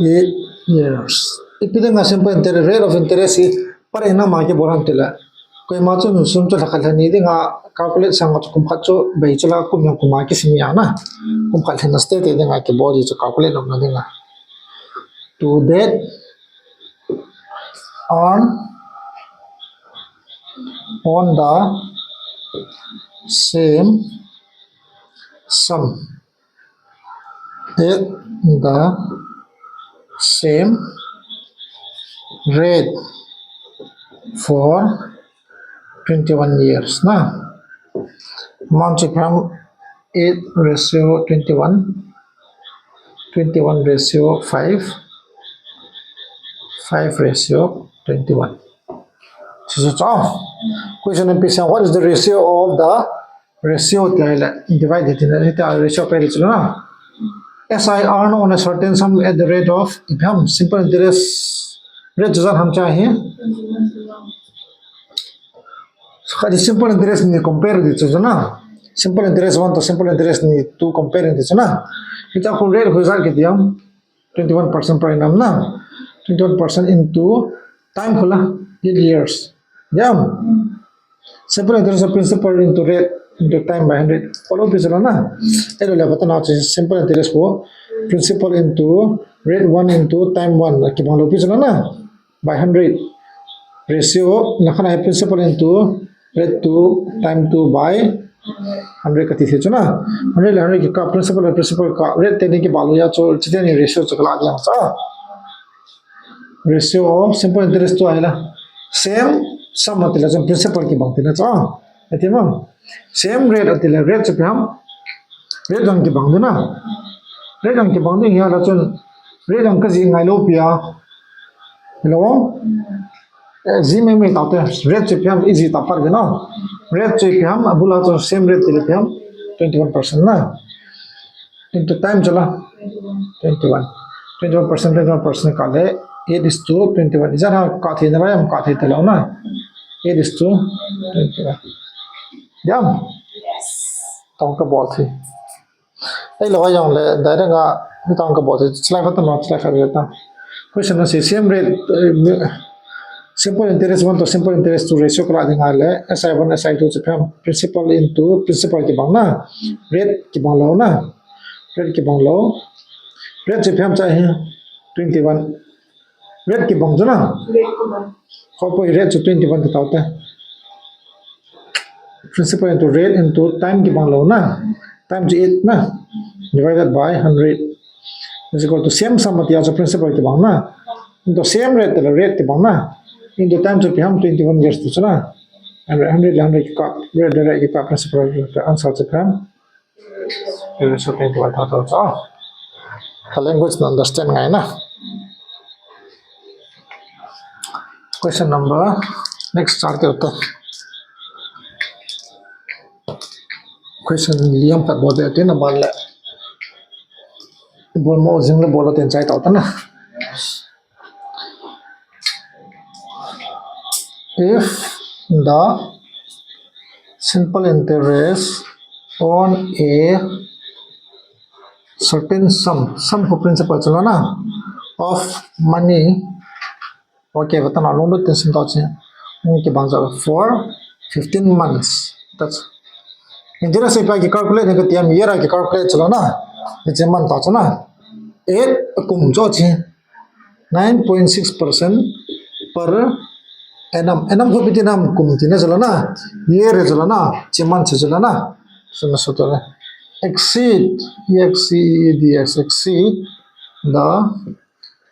8 years. Ipidang nga simple interest rate of interest per annum ake boram tila. Kaya macho nusum cho lakalhani di nga calculate sang macho kumpatso bay chola kumyang kumaki simya na. Kumpatlan na state di nga ke body cho calculate na di nga. To that on the same sum at the same rate for 21 years na. Amount of 8:21, 21:5, 5:21. So question number is what is the ratio of the ratio divided in the ratio per na. SI earn on a certain sum at the rate of if हम simple interest rate जो हम चाहे खाली simple interest नहीं compare this जो ना simple interest 1 तो simple interest नहीं 2 compare दिस ना इतना को rate हो जाए कितना 21% per annum ना 21% into time खुला 8 years yeah simple interest of principal into rate into time by 100 follow पे चला ना ऐलो ले पता ना चाहिए simple interest को principal into rate 1 into time 1 कि follow पे चला ना by 100 ratio लखना है principal into rate 2 time 2 by 100 कती थी चुना 100 ले 100 का principal का rate तेने की बालू या चो चिते नहीं ratio चकला दिया सा ratio of simple interest तो आएला same sum अतिला जो principal की बात है ना चा ऐसे में same rate अतिला rate से हम rate जंग की बात है ना rate जंग की बात है यहाँ लाचुन rate जंग का जी इंगाइलो पिया हेलो जी में ताते rate से हम easy तापर के ना rate से हम अबुला तो same rate तिले हम 21% ना into time चला 21% का ले 8:21 इधर हम काथे ना हम काथे तलाव ना 8:21 याम तंग का बॉल थी ऐ लोग यहाँ ले डायरेक्ट आ तंग का बॉल थी स्लाइड पता ना स्लाइड कर देता क्वेश्चन है सेम रेट simple interest 1 तो simple interest 2 ratio करा देंगे ले SI1 SI2 से हम principal into principal की बांग ना rate की बांग लो ना rate की बांग लो rate से हम चाहे 21 rate की बांग जो ना कोई rate से 21 तो होता है principal into rate into time की बांग लो ना time जो 8 ना divided by 100 is equal to same sum मत याद जो principal की बांग ना into same rate की बांग ना into time जो हम 21 years तो चला 100 का rate direct की principal का आंसर से हम ये so 21 था तो the language ना understand गाय ना question number next start करते question लियम का बोलते हैं ना बाल ले बोल मो जिंगले बोलो तेन चाहिए होता ना if the simple interest on a certain sum को principal चला ना of money okay बता ना लोन तो सिंपल है उनके बांझा for 15 months that's इंटरेस्ट से पाके calculate ने कती हम year आके calculate चला ना इसे मन ता चला 8 कुम जो ची 9.6% per enam ko biti nam kumti na jalana year jalana chiman jalana so masotore exceed exceed the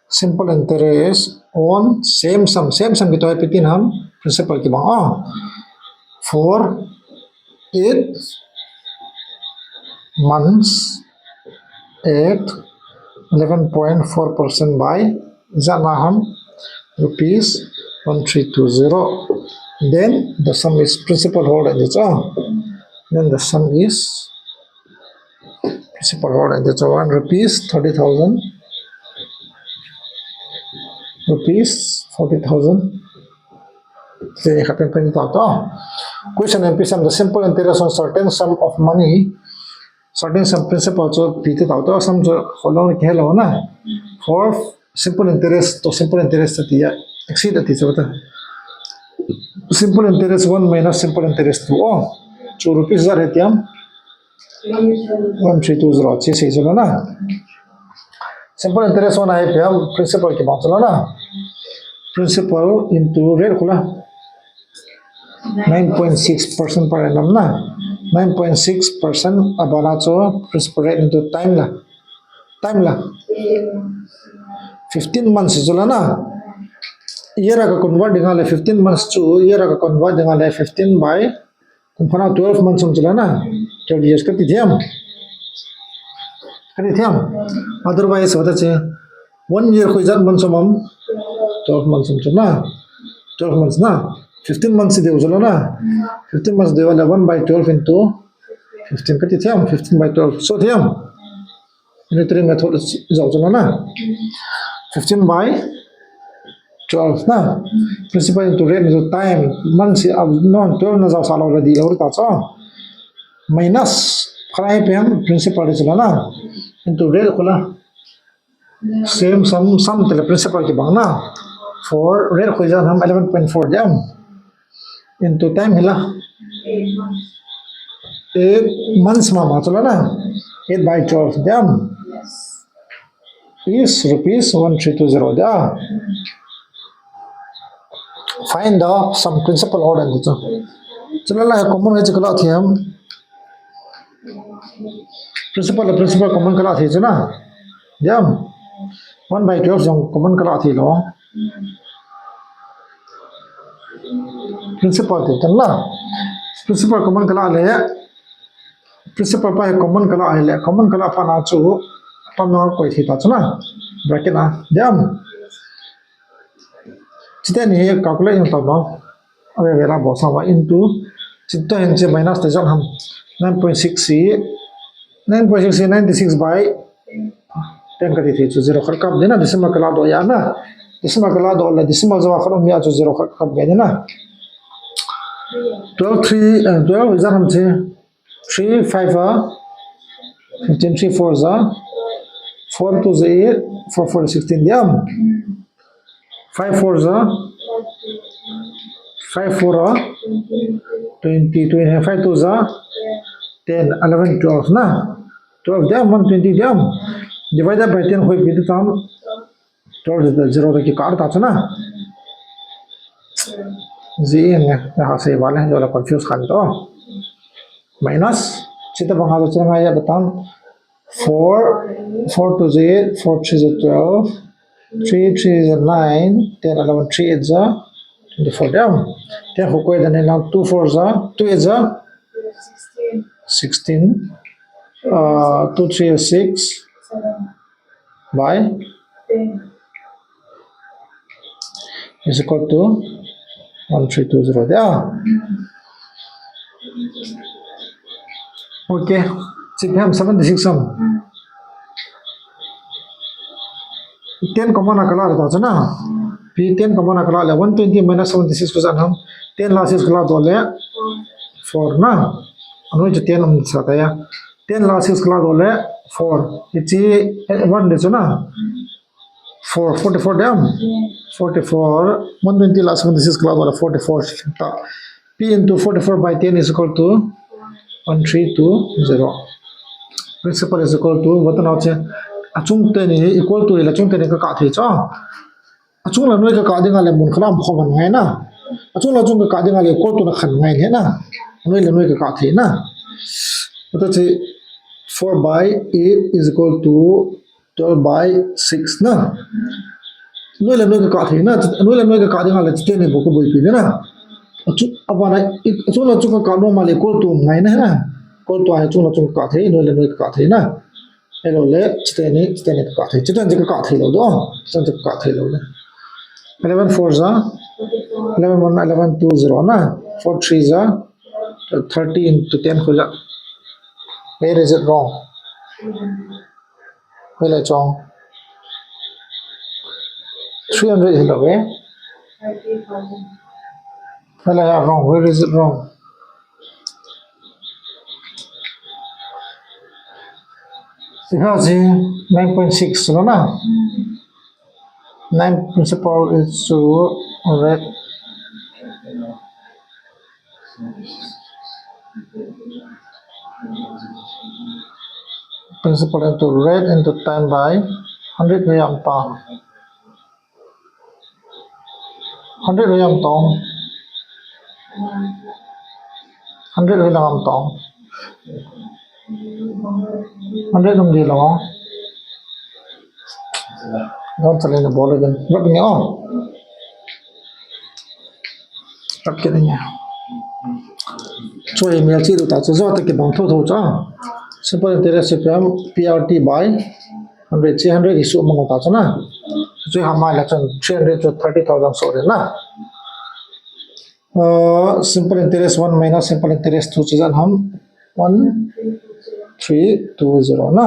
simple interest on same sum ki to pitin ham principal ki ba for 8 months at 11.4% by Zanaham rupees 1320. Then the sum is principal hold and its own. Then the sum is principal hold and its own rupees 30,000 rupees 40,000. They happen to question and piece the simple interest on certain sum of money. Certain some principal so repeated out or some hollow hello na for simple interest to simple interest at the exceed at each other. Simple interest 1 minus simple interest 2 2 rupees are at yam 1320 chase na simple interest 1 I pay principal ke baat na principal into rate kula 9.6% per annum na 9.6% abala cho principal rate into time la 15 months jula na year ka convert dingale 15 months to year ka convert dingale 15 by kumphana 12 months jula na 12 years ka tithiam otherwise what is 1 year ko jat months mam 12 months na 12 months na 15 months de ujala na 15 months de 1 by 12 into 15 ka tithiam 15 by 12 so thiam unitary method ujala na 15 by 12 na principal into rate into time months of non 12 na jaw sala already aur ta cha minus khay pem principal ujala na into rate kula same sum tele principal ki bangna for rate ko jan ham 11.4 jam into time hila 8 months ma matula na 8 by 12 jam is rupees 1320 da find the some principal order dito chala la common hai chakala thiam principal common kala thi chana jam 1 by 12 jam common kala thi lo principal thi challa principal common kala le principal pa common kala pa na chu pam na koi thi ta chana bracket na jam chite ni calculate yung tawag awe vera bosa wa into chito henche minus te jam ham 9.6 96 by 10 ka thi chu 0 kharkap dena decimal kala do ya na decimal kala do la decimal jawa kharom ya chu 0 kharkap ga na 12 is ham che 3 5 15 3 4 za 4 to 8 4 4 16 diam 5 4 za 5 4 20 25 to za 10 11 12 na 12 diam 120 diam divided by 10 hoi bidu tam 12 is the 0 ki card ta na जी यहाँ से वाले हैं जो लोग confuse कर दो minus चित्र बंगा तो चलेगा ये बताऊं 4 to 8 4 3 is 12 3 3 is 9 10 11 3 is 24 down 10 को कोई देने ना 2 4 is 2 is 16 2 3 is 6 by is equal to 1320 there okay chip हम 76 सम 10 common akala रहता है ना p 10 common akala ले 120 minus 76 को जान हम 10 losses कला दो ले 4 ना अनु जो 10 हम साथ है 10 losses कला दो ले 4 इची 1 दे ना 4 44 down 44 120 last 76 कला दो ले 44 ता p into 44 by 10 is equal to 1320 principal is equal to what now che achung te ni equal to la chung te ni ka thi cha achung la noi ka dinga le mun khlam khoban ngai na chung la chung ka ding ale ko tu na khan ngai ne na noi le noi ka the na ta che 4 by 8 is equal to 12 by 6 na noi le noi ka the na noi le noi ka ding ale che ne bo ko boi pi na chu abana chung la chung ka no ma le ko tu ngai na ko tu ai chung la chung ka the noi le noi ka the na hello le che ne ka the che tan ka the lo do che tan ka the lo le 11 4s are 11 1 11 2 0 na 4 3s are 30 into 10 ho ja where is it wrong where is wrong 300 is the way 30,000. where is wrong where is it wrong because 9.6 no na 9 principal is to red principal into red into 10 by 100 way am ta 100 way am tong 100 way am tong 100 num di lo don't tell the ball again rubbing it on rub ke nahi so email chi do ta so zo ta ke bang tho tho cha simple interest rate PRT by 100 300 issue mang ta cha na so ha ma la chan 300 to 30,000 so de na simple interest 1 minus simple interest 2 चीज़ हम 1320 ना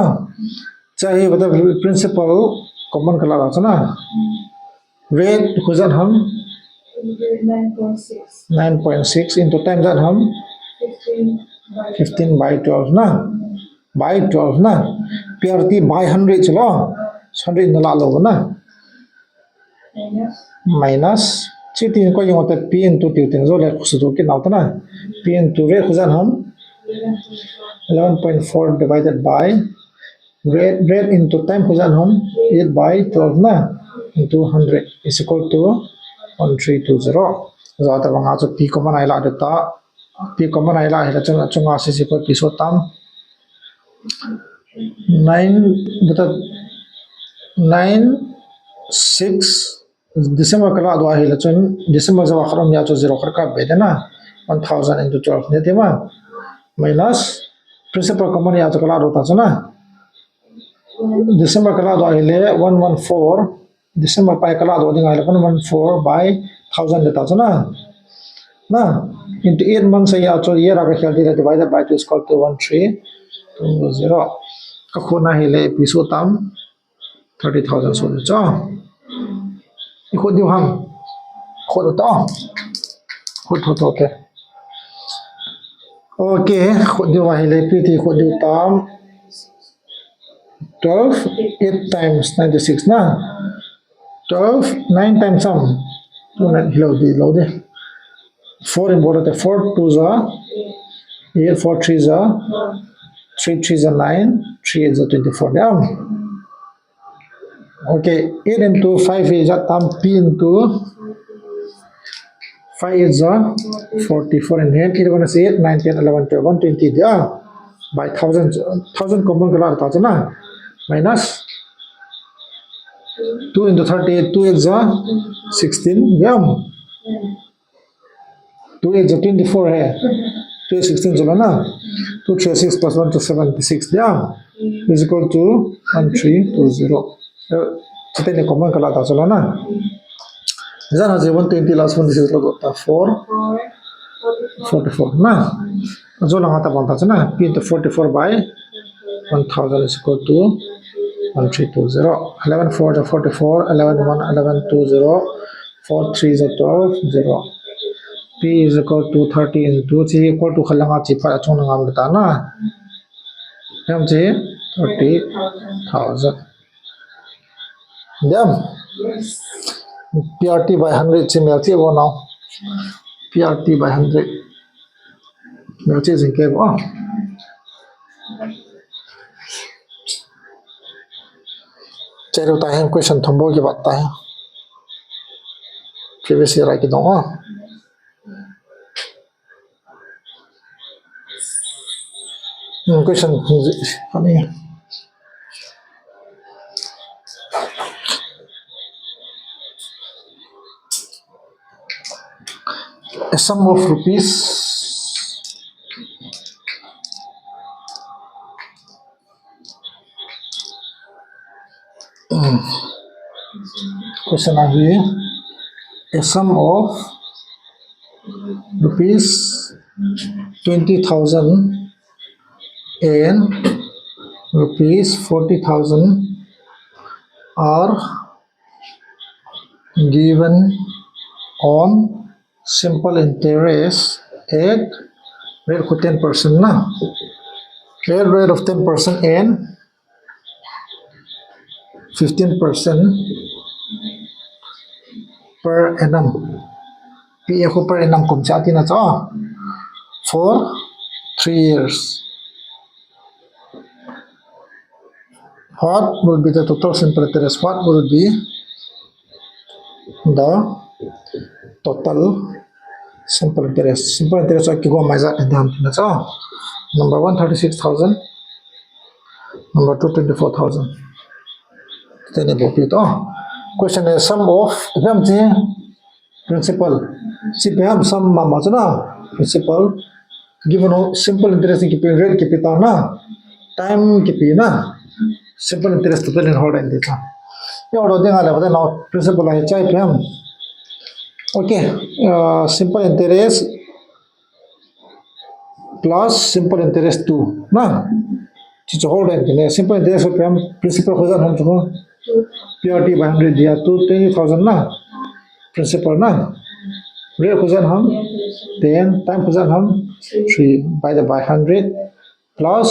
चाहे मतलब principal common कला रहा था ना rate खुजन हम 9.6. 9.6 into time that हम 15 by 12 ना by 12 ना PRT by 100 चलो 100 इन ला लो ना minus चीटी को ये होता है P into T होते हैं जो ले खुश तो कितना होता ना P into रेट खुजन हम 11.4 divided by rate into time खुजन हम 8 by 12 ना into 100 is equal to 1320 ज़्यादा बंगा तो P common आइला देता P common आइला है चंगा चंगा से को P सोताम 9 मतलब 9 6 December कला दो है लचन December जब आखिर में या तो 0 कर का बेटे ना 1000 into 12 ने थे मां minus principal common या तो कला होता है ना December कला दो है ले 114 December पाए कला दो दिन आइला 114 by 1000 देता है ना into 8 months या तो ये रखा चल दिया divided by 2 is equal to 1320 का खोना है ले episode tam 30,000 so de cha ikut diu ham khot to khot to te okay khot diu wa le pt khot diu tam 12 8 times 96 na 12 9 times sum 2 9 lo de 4 in border 4 2s are 8 4 3s are 3 3s are 9 3 is 24 down okay 8 into 5 is tam P into 5 is 44 and here it going to say 8 9 10 11 12 120 there by 1000 common color ta na minus 2 into 38 2 is 16 yeah 2 is 24 है 2 is 16 चला ना 2 3 6 plus 1 to 76 yeah is equal to 1320 कितने common कला था चला ना जाना जे 120 last 1 लोग होता 4 44 ना जो लगा था बनता है ना P into 44 by 1000 is equal to 1320 11 4 to 44 11 1 11 20 4 3 is 12 0 P is equal to 30 into 3 equal to Khalanga चिपा चुना काम लेता ना हम जे 30,000 Them PRT by 100 से मिलती है वो now PRT by 100 मिलती है जिनके वो चलो ताहे क्वेश्चन थंबो की बात है previous year आई की दो Question funny. A sum of rupees question are here. A sum of rupees 20,000 and rupees 40,000 are given on simple interest at rate of 10% na. Rate of 10% and 15% per annum. PYQ per annum kung sa atin na to for 3 years. What will be the total simple interest? What will be the total simple interest? Simple interest ay kigo maisa indam na to. Number 1 36,000, number 2 24,000. Then it question is sum of principal. Si peham sum mama na principal given simple interest ki rate ki pita na time ki pi na simple interest to then hold and deta. Yo ro denga le bada now principal ai chai peham. Okay, simple interest plus simple interest 2 na. Chicho hold and simple interest peham principal khojan hum chuko PRT by 100 दिया तो 20,000 ना principal ना rate खुजन हम 10 time खुजन हम 3 by the by 100 plus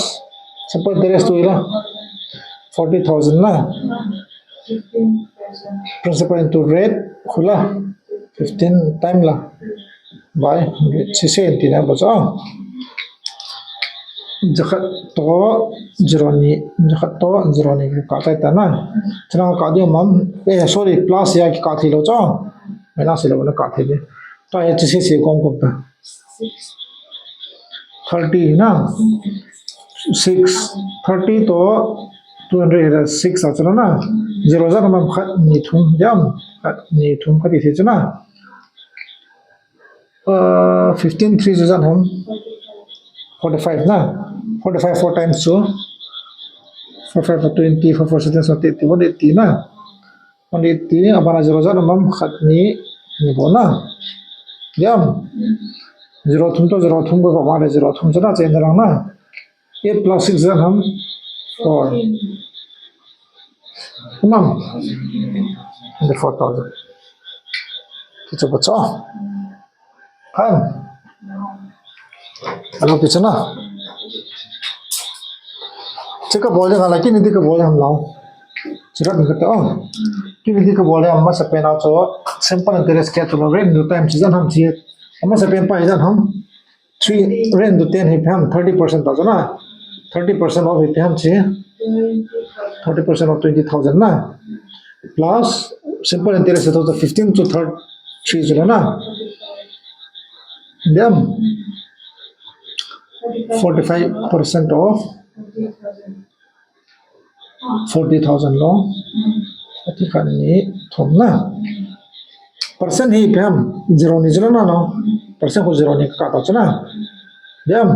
simple interest to इला 40,000 ना 15%. Principal into rate खुला 15 time La by 100 से इंटीना बचा जखत तो जीरोनी जखत तो जीरोनी की काटा था ना चना कादियो मम सॉरी प्लस या की काठी लो चा माइनस लो ना काठी दे तो ये चीज से कौन को 30 ना 6 30 तो 206 आ चला ना जीरो जा मम खत नी थुम जम खत नी थुम खती से चना 15 3 जा हम 45 na 45 4 times 2 45 for 20 for 4 seconds 180 180 na 180 abana 0 0 mam khatni ni bona yam 0 thum to 0 thum ko mare 0 thum jana chen dang na 8 plus 6 jan ham 4 tamam 4,000 kicho bacha kan Hello कितना चिका बोले गाला कि निधि का बोले हम लाओ चिरा निकलता हो कि निधि का बोले हम मत pen out so simple interest क्या चलो रेन दो टाइम सीजन हम चाहिए हम मत पेन पाए जान हम 3 रेन दो 10 ही हम 30% था ना 30% ऑफ ही हम चाहिए 30% of 20,000 ना plus simple interest तो 15 to 3 चलो ना then 45% of 40,000 lo ati kan ni thom na percent hi pem zero ni zero na no percent ko zero ni ka ta chana dem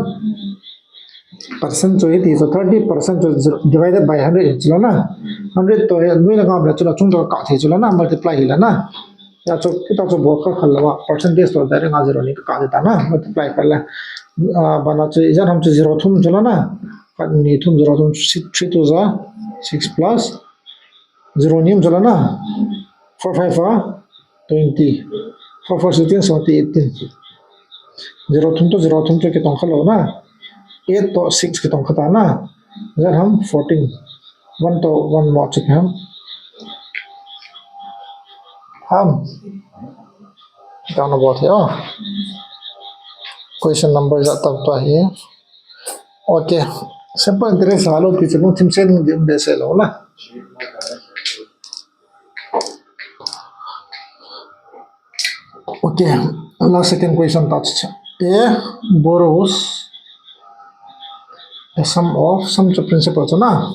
percent so it is 30% so divided by 100 chlo na 100 to nui la ga chlo chung do ka the chlo na multiply hi la na या तो कितना तो बहुत का खल्लवा percentage तो दायरे ना zero नहीं का देता ना मल्टीप्लाई कर ले बना तो इधर हम तो जीरो थुम चला ना नहीं थुम जीरो थुम 3 to 6 plus जीरो नहीं चला ना 4 5 20 4 4 16 18 जीरो थुम तो कितना खल्लो ना 8 तो 6 कितना खता ना इधर हम 14 1 तो 1 मॉड चुके हम down about here question number is up to here okay simple interest halo kichu no thim sen bese lo na okay last second question touch a borrows the sum to principal so na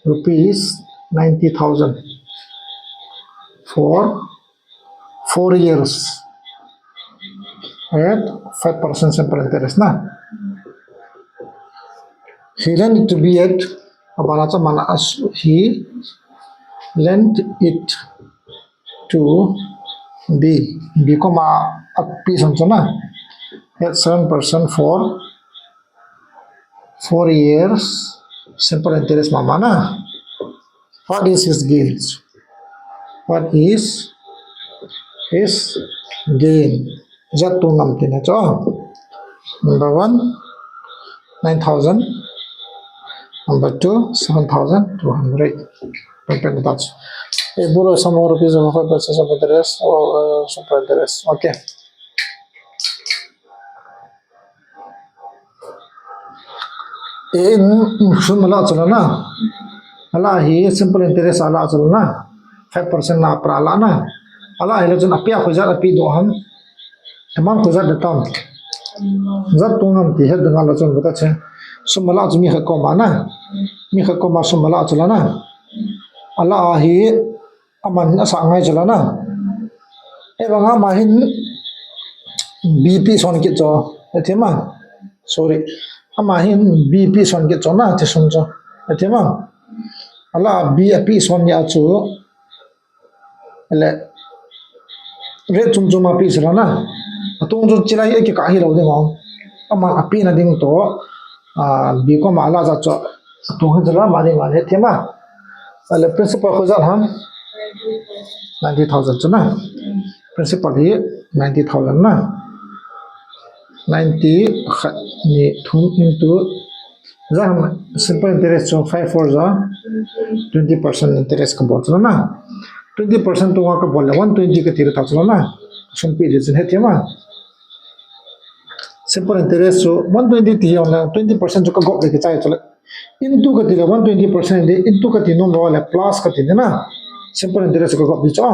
rupees 90,000 for 4 years at 5% simple interest na. He lent it to be at abalacha mana he lent it to B comma a piece on na at 7% for 4 years simple interest mama na. What is his gains? What is his gain? That two namtin na cho. Number 1 9,000. Number 2 7,200. That's a borrow some more rupees of 5% of interest or super interest. Okay. In sumala chalana. Ala hi simple interest ala chalana. 5% na prala na. Ala hi lajun apia khujat api doham. Emang khujat datam. Zat tungam ti het dengan lajun kata che. Sumala mi khakoma na. Mi khakoma sumala chalana. Ala hi aman asa ngai chalana. Ebang mahin BP son ki cho. Etima. Sorry. Amahin BP son ki cho na tisum cho. Etima. Ala BP son ya chu. Ele red chum chum api chalana. Atung jo chilai ki kahi lo de mo. Ama api na ding to B ko ma ala za cho. Atung jala ma ding ma he tema. Ele principal khojal ham 90,000 cho na. Principal hi 90,000 na. 90 ni thum into zam simple interest so 5 for za 20% interest ka bol na 20% to ka bol 120 ka tir ta chlo na sum pi je he tema simple interest so 120 ti on 20% to ka go de ka chai chlo into ka tir 120% de into ka ti no wala plus ka ti na simple interest ka go bi cha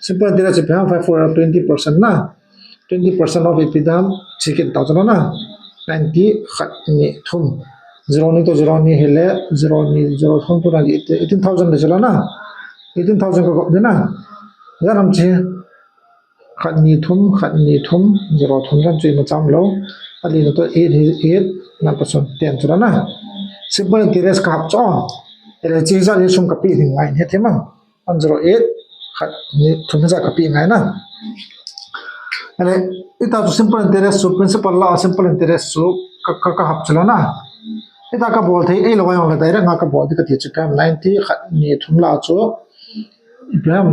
simple interest pe 5 for 20% na 20% of it pidam chicken thousand na 90 khat ni thum 0 ni to 0 ni hele 0 ni 0 thum to 18,000 de chala na 18,000 ko de na jaram chi khat ni thum 0 thum ran chui ma cham lo ali no to 8 na person 10 chala na simple interest ka hap cho ele chi za ni sum ka pi ding ngai he thema 108 khat ni thum za ka pi ngai na. And it has simple interest so principal law simple interest so ka hap chala na ita ka bol thei ei lawai ong direct nga ka bol di ka ti chukam 90 khat ni thumla cho ipram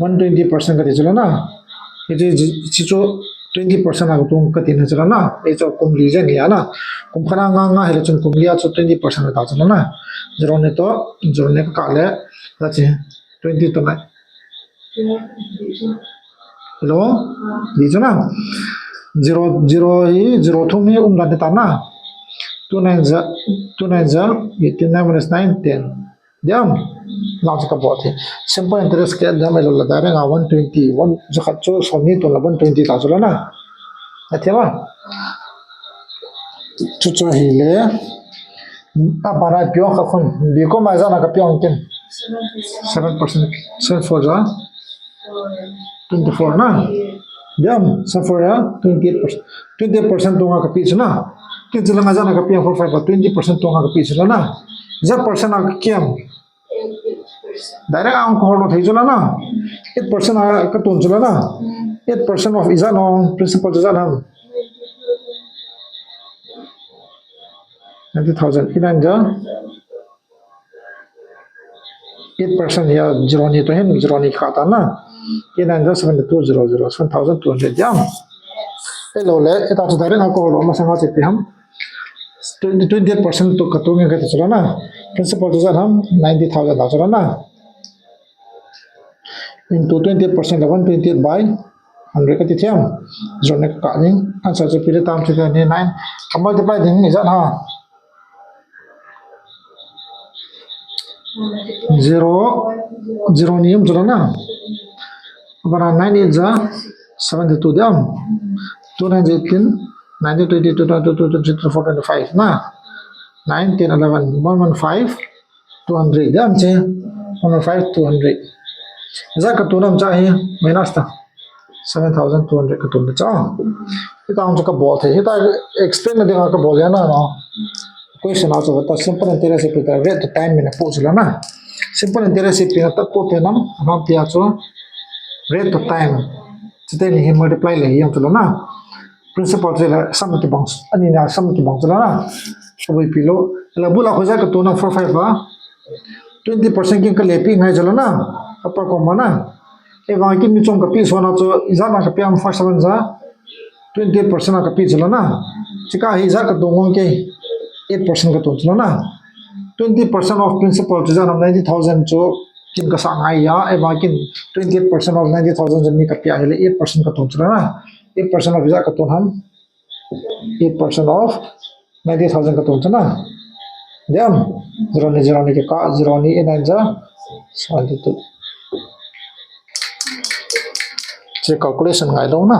120% ka ti chala na iti chi cho 20% ang tung ka ti na chala na e cho kum li jan ya na kum khana nga hele chung kum liya cho 20% ta chala na zero ne to zero ne ka le ta chi 20 to na hello di chana 0 hi 0 thum hi dan ta na 29 18 minus 9 10 diam langsung ka bot simple interest ke dam lo la dare nga 120 1 jo khacho soni to la 120 ta chola na athema chu chu hi le apara pyo kha khon bi ko ma za na ka pyo ken 7% 7 for ja 24 na diam for ya 20% to nga ka pi na kin jala nga jana ka pi for 5 20% to nga ka pi na za percent ang kiam direct ang ko holo thei jala na 8% ka ton jala na 8% of is no principal jala na 90,000 inan ja 8% ya zero ni to hen zero ni khata na inan ja 7200 7200 jam hello le eta to direct ang ko holo ma sanga che ham 28% to katunga ka chula na principal to ham 90,000 da chula na into 20% 128 by 100 ka ti thiam zone ka ni answer che pire tam che ni 9 multiply din ni zan ha 0 ni um chula na bara 9 is 72 dam 218 90 22 22 23 25 na 9, 10, 11, 115, 200. Dam che 115, 200. Za ka tunam cha hi minus ta 7,200 ka tunam cha. Ita ang ka bol the. Ita explain na dinga ka bol ya na no. Question also ta simple interest pita rate time mina pujla na. Simple interest pita ta po pe nam am pia cho rate to time. Today ni multiply le yang tulo na. Principal la sum ki bongs ani na sum ki bongs la. So we pilo la bula ko za ka tunam 45 ba. 20% kin ka lepi ngai jalo na. Apa ko mana? E wang kin ni chong ka pi so na cho iza na ka pi am first one za 28% ka pi jalo na. Chika hi za ka dongong ke 8% ka to jalo na. 20% of principal to za 90,000 cho kin ka sa ngai ya e wang kin 28% of 90,000 jani ka pi a hele 8% ka to jalo na. 8% of za ka to ham 8% of 90,000 ka to jalo na. Then 0 ni ke ka 0 ni e na za 72. Check calculation ngai do na.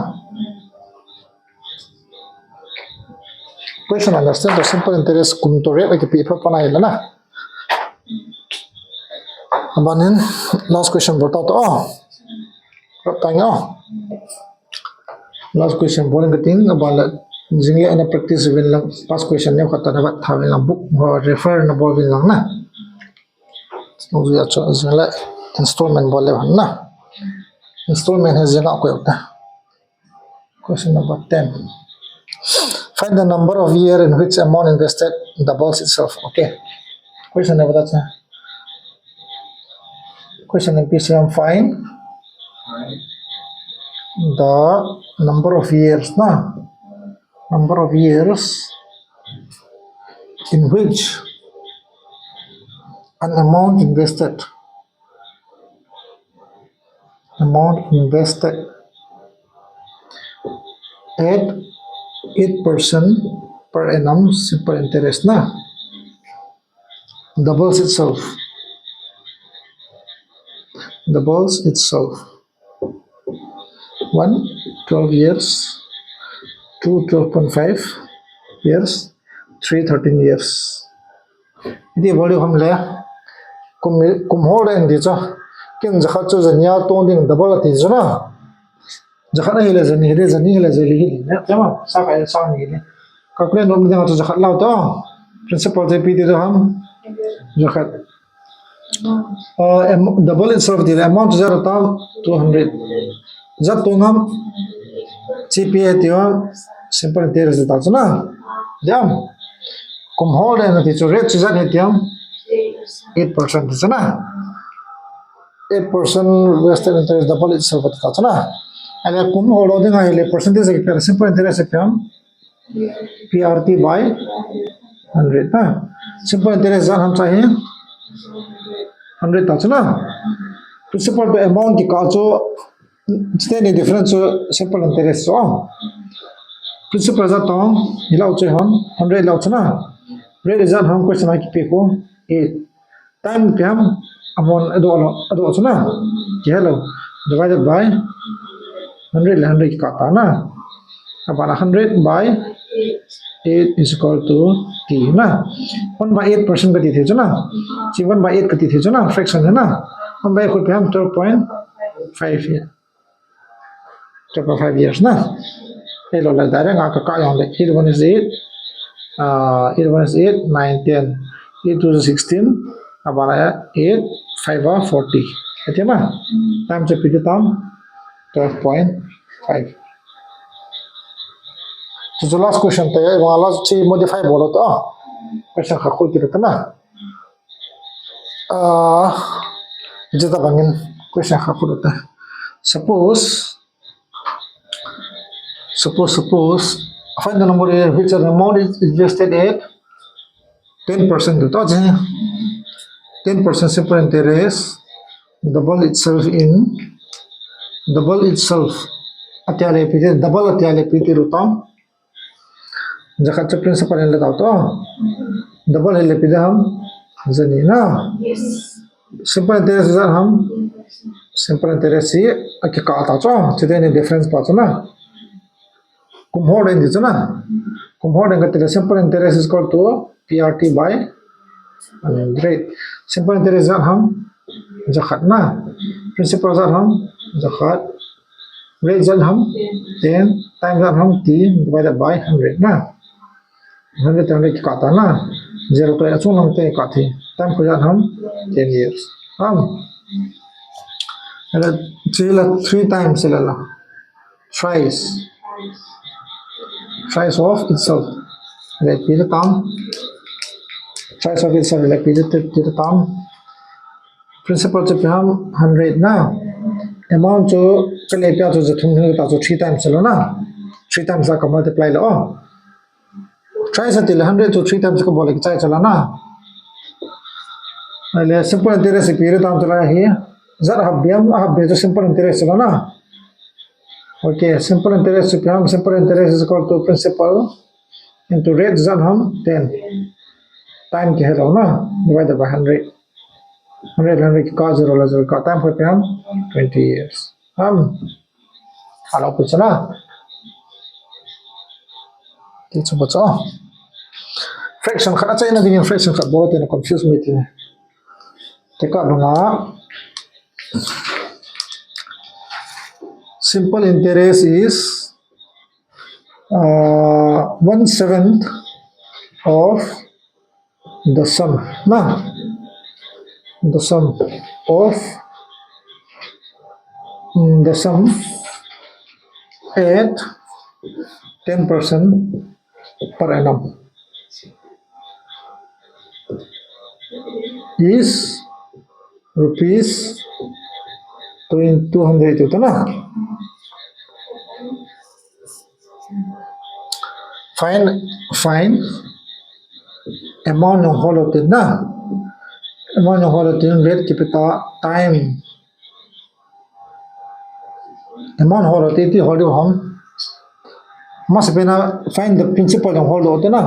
Question understand the simple interest kum to rate like p pa na ila na. Abanin last question bota to last question boring thing about jingle and practice win lang past question ne khata na thawin lang book refer na bol win lang na. So we are jingle installment bol le na. Installment has jana ko yota. Question number 10. Find the number of year in which amount invested doubles itself. Okay. Question number that's question in PCM. Find the number of years na. Number of years in which an amount invested at 8% per annum simple interest na doubles itself 1 12 years 2 12.5 years 3 13 years idi volume hum le kum hol en di cha king zakhat chu zania tong ding double ti zona zakhat hi le zani le zani le zeli hi ne tama sa ka sa ni ne calculate nom ding chu zakhat lao to principal je pi di to ham zakhat double itself the amount zero ta 200 za to ngam CPA tio simple interest ta chuna jam kum hol en ti chu rate chu zan he tiam 8% chuna 8% vested interest double itself ta chuna and kum hol ding ai le percentage ke simple interest tiam PRT by 100 na simple interest zan ham chahiye 100 ta chuna principal to amount ki ka cho chene difference simple interest so principal za to hilau che ham 100 lau chuna rate zan ham question ki pe ko 8 time pyam amount ado chuna hello divided by 100 ki ka ta na about 100 by 8 is equal to t na 1 by 8% ka di the chuna 1 by 8 ka di the chuna fraction hai na 1 by 8 pyam 12.5 here 12.5 years na hello la direct ka ka yang le 1 is 8 1 is 8 9 10 8 to 16 about 8 5 are 40 okay na time che pidi tam 12.5 so the last question ta ye wala chi modify bolo to question kha khoi ki ta na jeta bangin question kha khoi ta suppose find the number which the amount is invested at 10% to 10% simple interest double itself atyale pide double atyale pide rutam jakhat principal le ta to double le pide ham jani na simple interest za ham simple interest si aki ka ta cho chide ni difference pa cho na kumhod en di cho na kumhod en ka simple interest is equal to PRT by 100 simple interest zat हम जखत ना principal zat हम जखत rate zat हम 10 time zat हम 3 divided by 100 ना 100 काटा ना 0 तो ऐसा हम ते काटे time को zat हम 10 years हम अगर 3 times चला thrice of itself like period term thrice of itself like period term principal to हम 100 ना amount जो कल एक जो जो तुम लोग ताज़ो 3 times चलो ना 3 times का multiply लो thrice अतिल 100 जो 3 times को बोले कि चाहे चला ना अले simple interest period term चला है ज़रा अब जो simple interest चला ना okay simple interest to हम simple interest is equal to principal into rate ज़रा हम 10 time के है ना divided by 100 100 का 0 का time पे हम 20 years हम हालां कुछ ना किस बच्चा fraction खरा चाहिए ना दिन fraction खर बहुत है ना confuse में थी तो क्या होगा simple interest is 1/7 of the sum ना the sum of the sum at 10% per annum is rupees 200 होता ना find amount yang holotin na amount yang holotin rate kita time amount holotin ti holo हम mas pena find the principal yang holo होते ना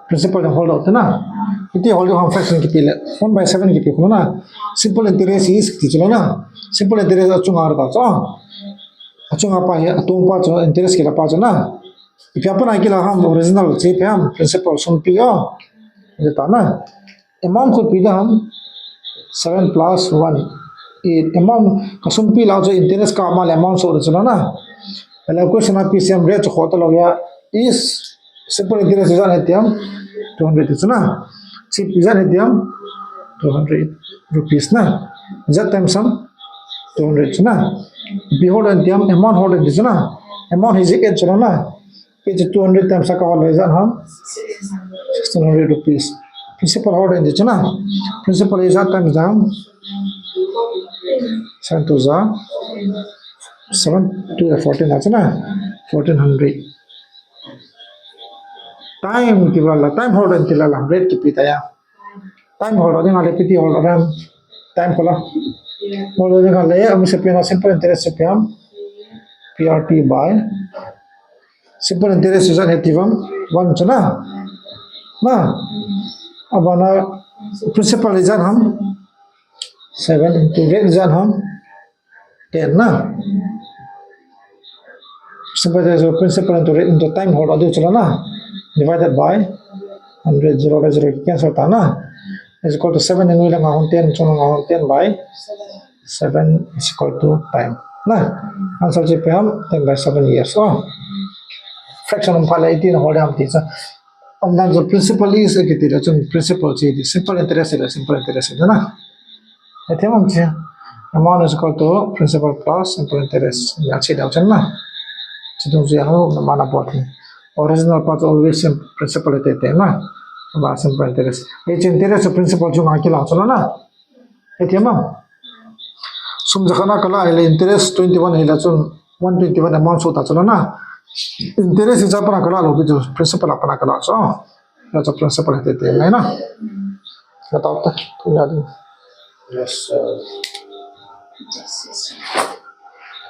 principal yang holo होते ना इतनी holo हम fraction की पीले 1/7 की पीले ना simple interest is किचलो ना simple interest अचूंग आ रहा था अचूंग apa ya atung pa जो interest kita pa जो ना if apa ना किला हम original से पे हम principal सुन पियो ये ता ना amount को पिला हम 7 plus 1 ये amount का सुन पिला जो interest का अमाल amount सो रचना ना पहले क्वेश्चन आप पीसीएम रेट जो होता लग गया is simple interest इज़ान है त्याम 200 इतना चीप इज़ान है त्याम 200 rupees ना इज़ान टाइम सम 200 इतना behold and त्याम amount hold इतना amount is equal to ना ये जो 200 टाइम सका वाला इज़ान हम 1600 rupees principal hold इतना principal इज़ान time jam 7 to 7 to 14 আছে না 1400 time kibala time holder tilala rate ki pitaya time holder dengan le piti holder ram time kola holder dengan le am se pena simple interest se pam PRT by simple interest is activam 1 chana na abana principal is हम 7 into rate is हम 10 ना simple principal into time hold अदु चला ना divided by 100 0 by 0 cancel था ना is equal to 7 and 10 चुना 10 by 7 is equal to time ना आंसर जे पे हम 10 by 7 years fraction हम फाले 18 hold हम थी हम ना जो principal is कितनी जो principal चाहिए simple interest है ना ये थे हम चाहिए amount is equal to principal plus simple interest या चाहिए डाउट ना चित्तों से हम माना पड़ती original part always principal रहते हैं ना बात simple interest ये interest principal जो आके लाओ चलो ना ये थे हम समझना कला है interest 21 है लाचुन 121 amount होता चलो ना interest इस अपना कला लो भी जो principal अपना कला चो या जो principal रहते हैं ना बताओ तो याद Yes.